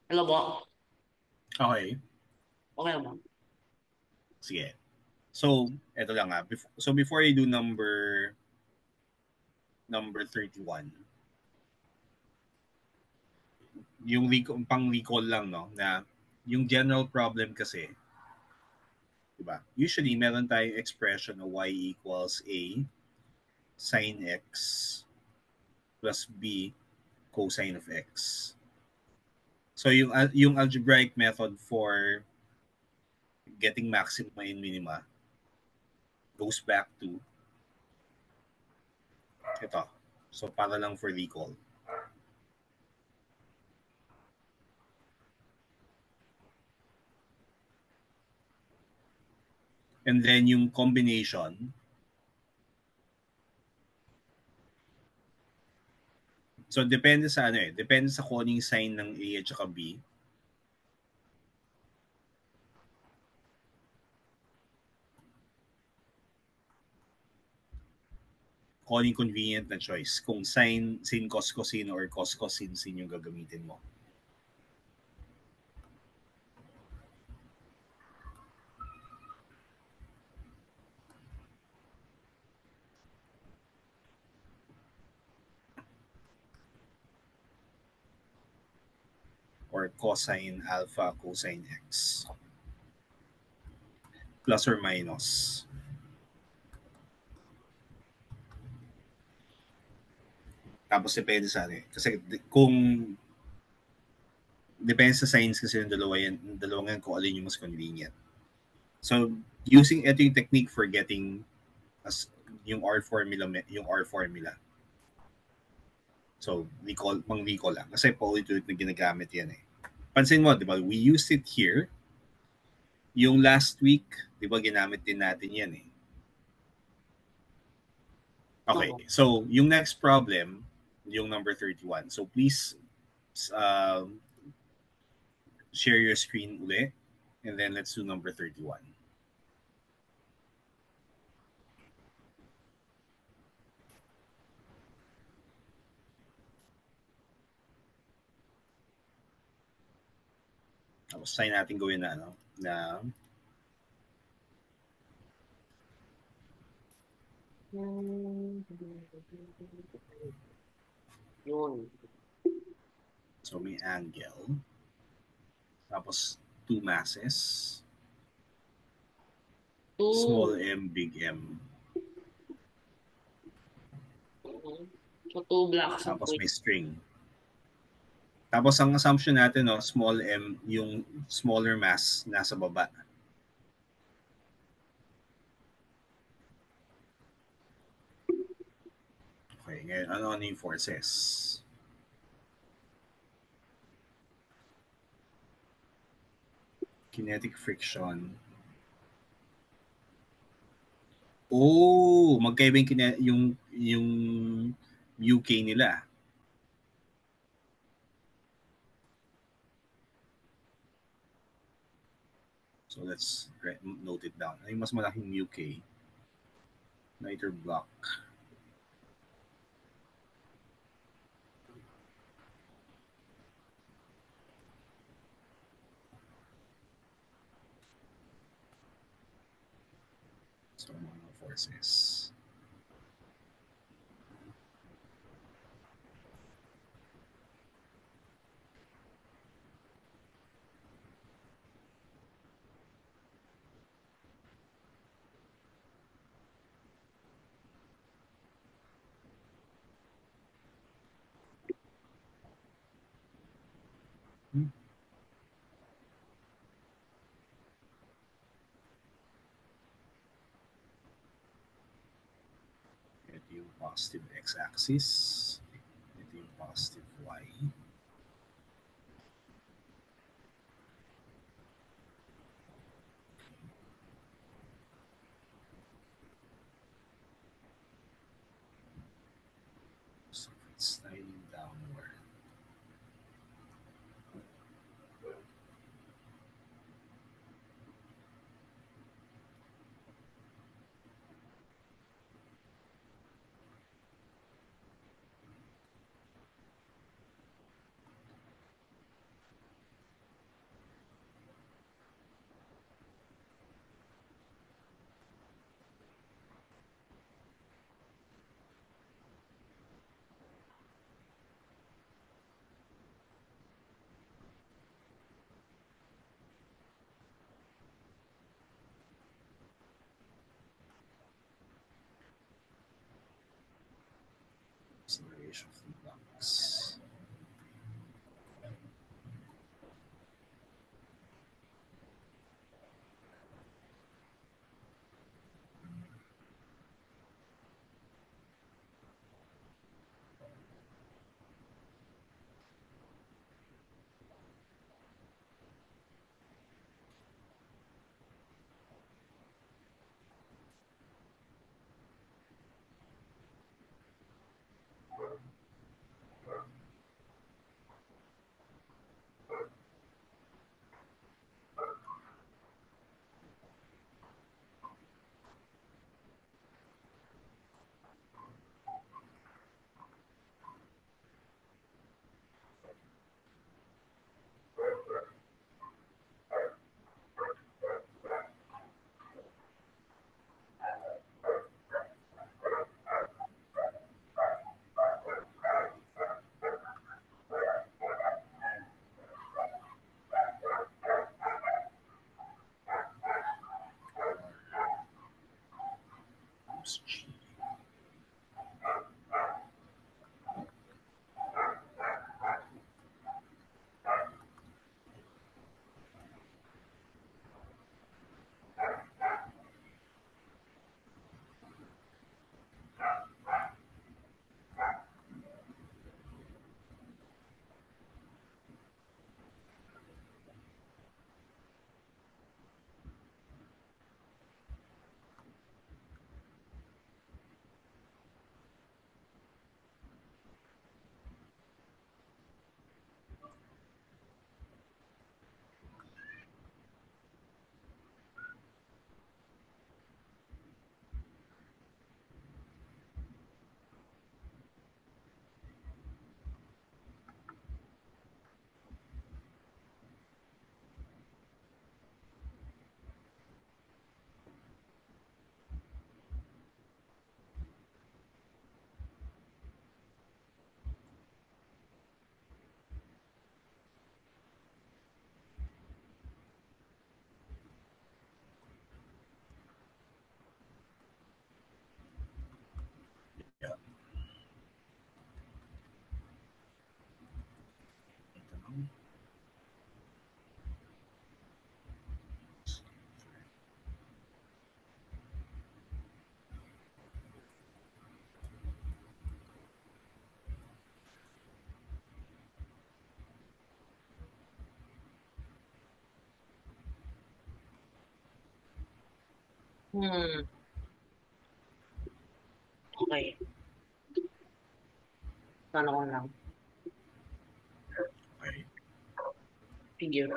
Speaker 2: Hello po.
Speaker 1: Okay.
Speaker 2: Okay naman.
Speaker 1: Sige. So, eto lang ah. So, before you do number 31, yung pang-recall lang, no, na yung general problem kasi, diba? Usually, meron tayong expression na y equals a sine x plus b cosine of x. So, yung algebraic method for getting maxima and minima goes back to ito. So, para lang for recall. And then, yung combination. So, depende sa ano eh. Depende sa kung anong sign ng A at saka B. Kung anong convenient na choice. Kung sin cos cosine or cos cosine sin yung gagamitin mo. Or cosine alpha cosine x. Plus or minus. Tapos depende sa ano eh. Kasi kung depende sa signs kasi yung dalawang yan kung alin yung mas convenient. So, using ito yung technique for getting yung R formula. So, pang-recall lang. Kasi paulit-ulit na ginagamit yan eh. Pansin mo, di ba? We used it here. Yung last week, di ba, ginamit din natin yan eh. Okay, so yung next problem, yung number 31. So please share your screen ulit. And then let's do number 31. Tapos try natin gawin na ano, na
Speaker 2: Yun.
Speaker 1: so may angle. Tapos two masses. Small m, big M.
Speaker 2: So, 2 blocks of
Speaker 1: Tapos
Speaker 2: weight.
Speaker 1: may string. Tapos ang assumption natin, no, small m, yung smaller mass nasa baba. Okay, ngayon ano yung forces? Kinetic friction. Oh, magkaiba yung UK nila. So let's note it down. Ay mas malaking UK. Niter block. So mga forces. Ito yung positive x-axis. Ito yung positive y. So it's sliding downward. of the box. Oops, gee. Yeah. Ito lang.
Speaker 2: Hmm. Okay. Ano ko lang.
Speaker 1: Okay.
Speaker 2: Figure.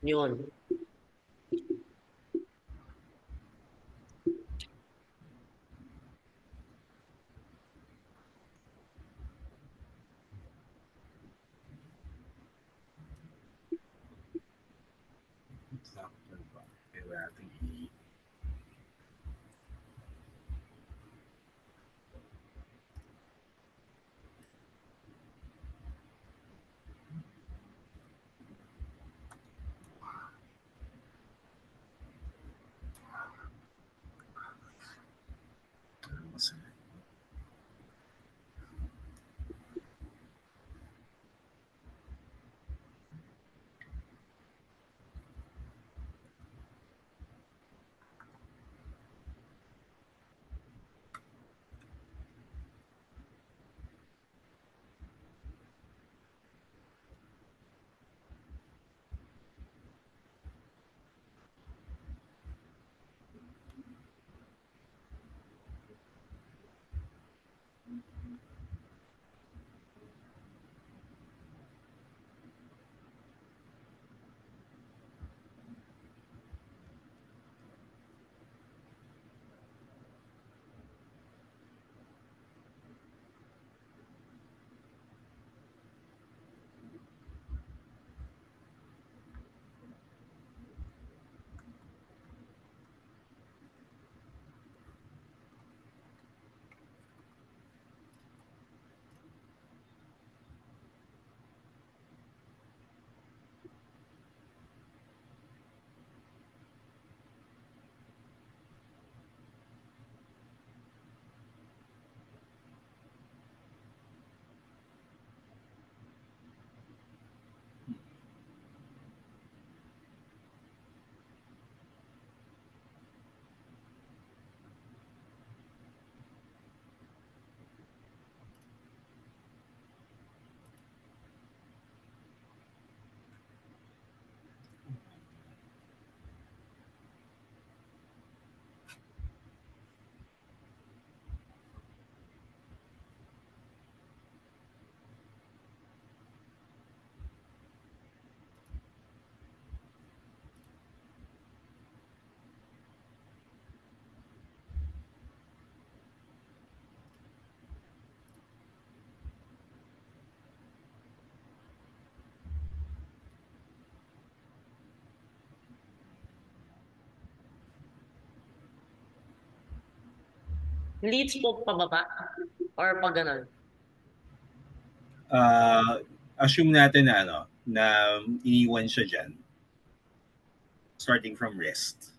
Speaker 2: Yun.
Speaker 1: Sakto ba? Kaya natin mas
Speaker 2: Leads po pababa or pag ganun?
Speaker 1: Uh, Assume natin na na iniwan siya diyan starting from wrist.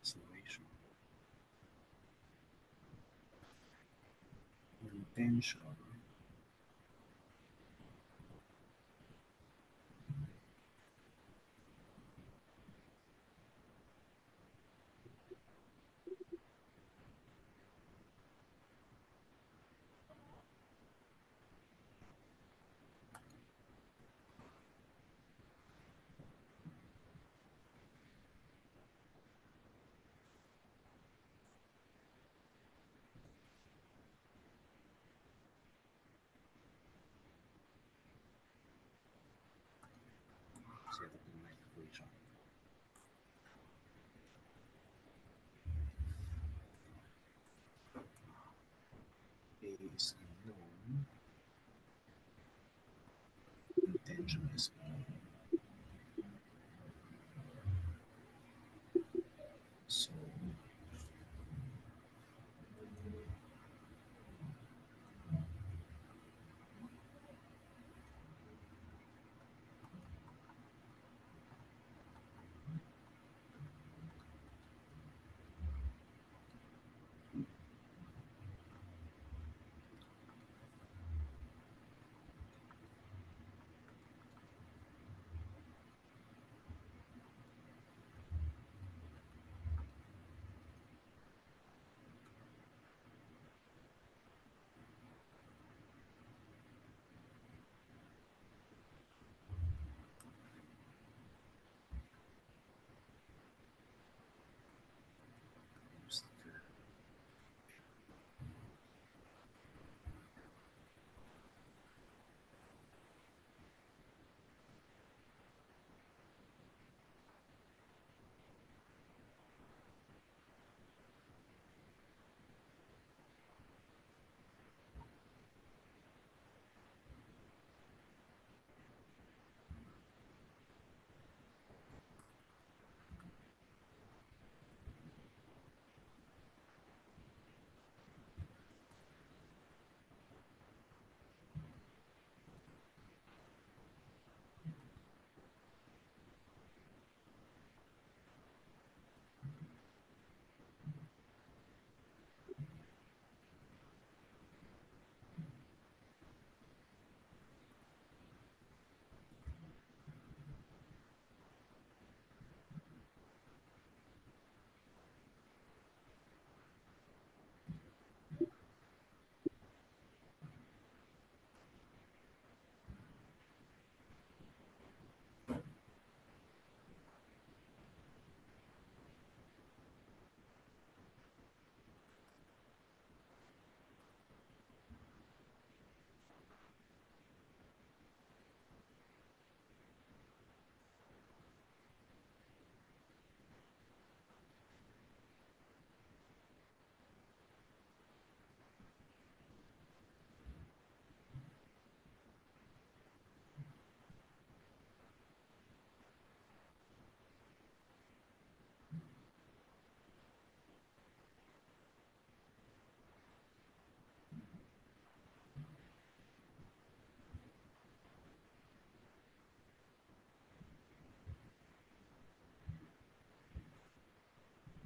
Speaker 1: Acceleration. Intention. Set up the microequation. A is unknown. Intention is known. So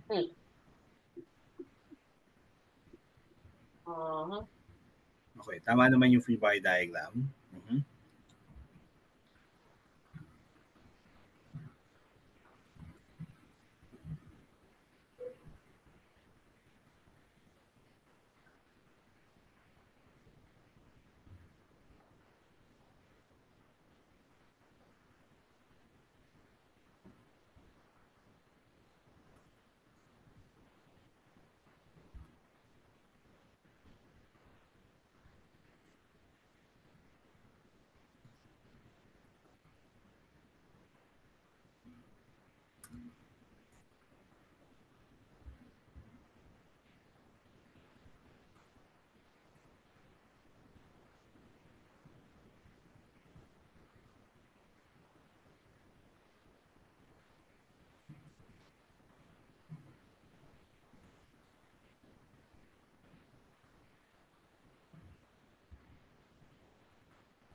Speaker 2: Hmm. Uh-huh.
Speaker 1: Okay, tama naman yung free body diagram. Mhm.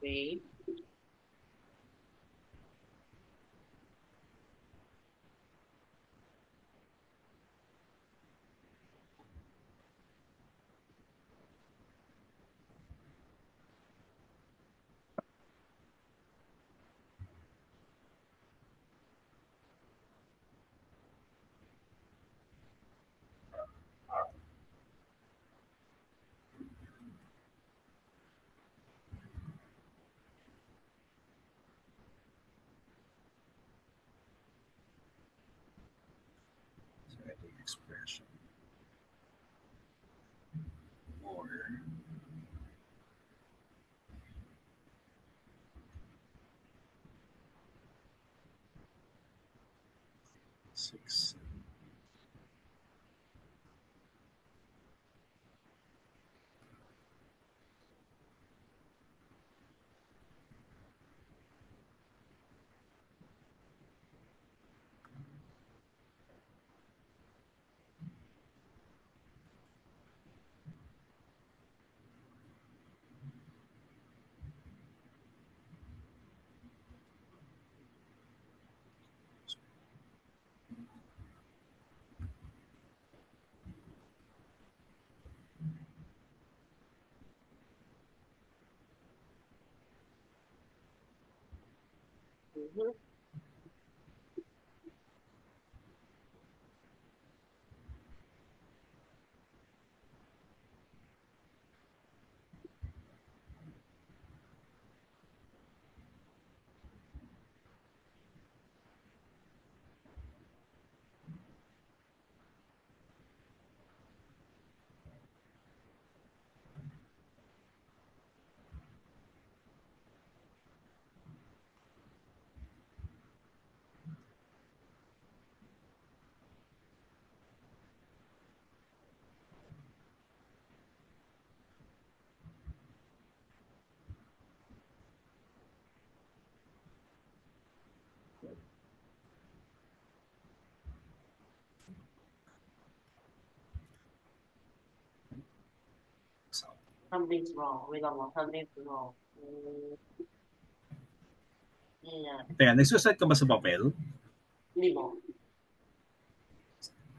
Speaker 2: Okay.
Speaker 1: So, ito yung expression. Or 6.
Speaker 2: Mhm.
Speaker 1: So,
Speaker 2: Something's wrong. Wait lang mo. Something's wrong. Yeah.
Speaker 1: teka, nagsusulat ka ba sa papel?
Speaker 2: Hindi mo.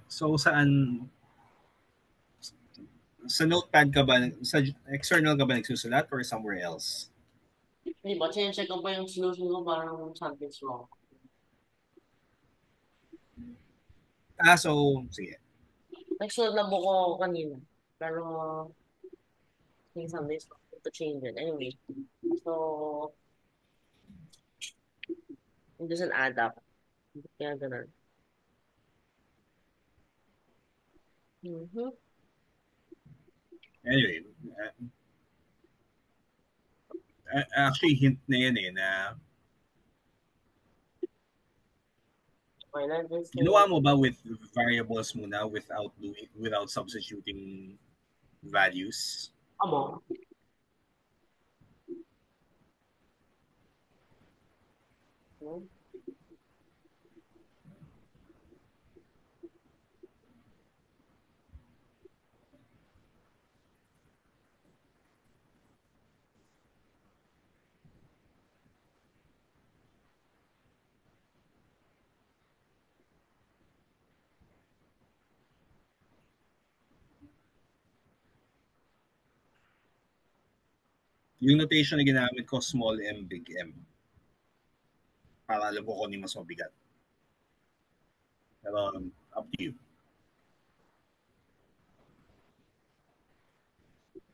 Speaker 1: So, saan, sa notepad ka ba, sa external ka ba nagsusulat or somewhere else?
Speaker 2: Hindi ba? Check ko pa yung solution ko parang something's wrong.
Speaker 1: So, sige.
Speaker 2: Nagsulat lang ko kanina. Pero, I think something's wrong to change it. Anyway. So, it doesn't add up. Kaya ganun. Mm-hmm.
Speaker 1: Anyway, actually, hint na yan eh, na
Speaker 2: Okay, let's just
Speaker 1: ginawa
Speaker 2: say,
Speaker 1: mo ba with variables muna without substituting values?
Speaker 2: amo. Hmm?
Speaker 1: Yung notation na ginamit ko, small m, big M. Para alam ko kung ano yung mas mabigat. Pero up to you.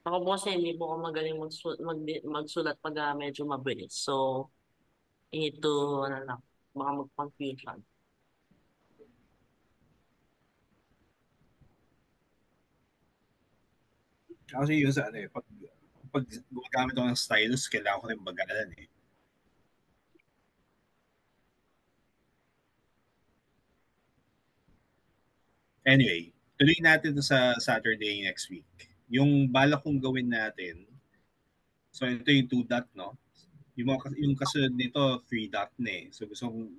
Speaker 2: Ako po kasi hindi po ako magaling magsulat pag medyo mabilis. So, ito, ano lang, baka mag-confusion.
Speaker 1: Kasi yun sa ano eh, pag gumagamit ako ng stylus, kailangan ko rin bagalan eh. Anyway, tuloy natin to sa Saturday next week. Yung balak kong gawin natin, so ito yung 2 dot, no? Yung kasunod nito, 3 dot na eh. So gusto kong,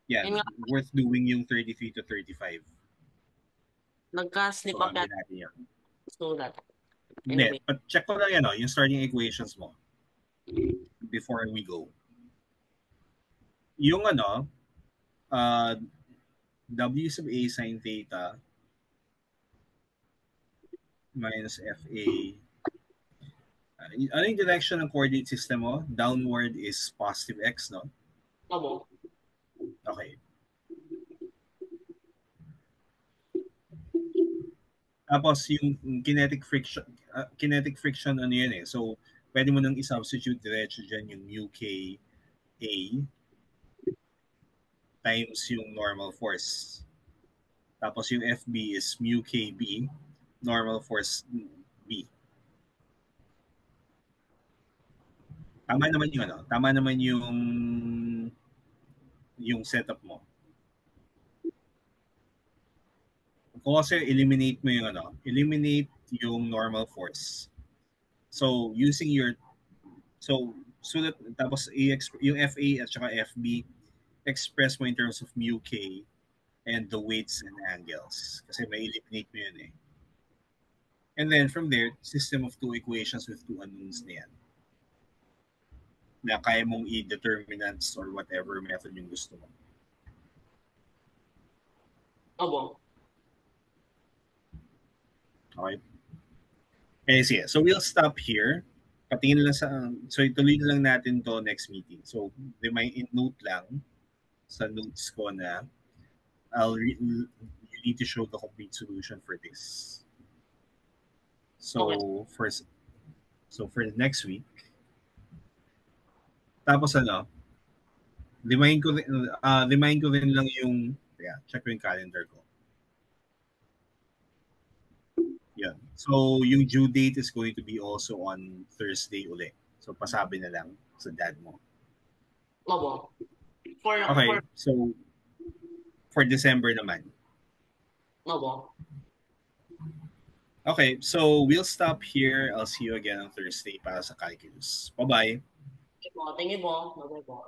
Speaker 2: Yun
Speaker 1: yan,
Speaker 2: nga,
Speaker 1: worth doing yung 33 to 35.
Speaker 2: nagka-slip
Speaker 1: So
Speaker 2: up yan.
Speaker 1: gagawin natin yan.
Speaker 2: Sulat.
Speaker 1: Hindi,
Speaker 2: Anyway,
Speaker 1: but check ko lang yan, no? Yung starting equations mo before we go. Yung ano, uh, W sub A sine theta minus FA. Ano yung direction ng coordinate system mo? Downward is positive x, no?
Speaker 2: abo.
Speaker 1: Okay. Tapos yung kinetic friction ano yun eh. So, pwede mo nang i-substitute diretso dyan yung mu k A times yung normal force. Tapos yung FB is mu k B, normal force B. Tama naman yung ano, tama naman yung setup mo. Kung kasi eliminate yung normal force. So, using your so that tapos yung FA at saka FB express mo in terms of mu k and the weights and angles kasi may eliminate mo yun eh. And then from there, system of two equations with two unknowns na yan na kaya mong i-determinants or whatever method yung gusto mo.
Speaker 2: Abo.
Speaker 1: Okay? Okay, sige. So we'll stop here. Patingin lang so ituloy na lang natin to next meeting. So note lang sa notes ko na you need to show the complete solution for this. So
Speaker 2: Okay.
Speaker 1: for next week, tapos ano, remind ko rin lang yung, check ko yung calendar ko. Yeah. So yung due date is going to be also on Thursday ulit. So pasabi na lang sa dad mo.
Speaker 2: Abo.
Speaker 1: Okay. So for December naman.
Speaker 2: Abo.
Speaker 1: Okay, so we'll stop here. I'll see you again on Thursday para sa calculus. Bye-bye.
Speaker 2: Thank you po. Bye-bye po.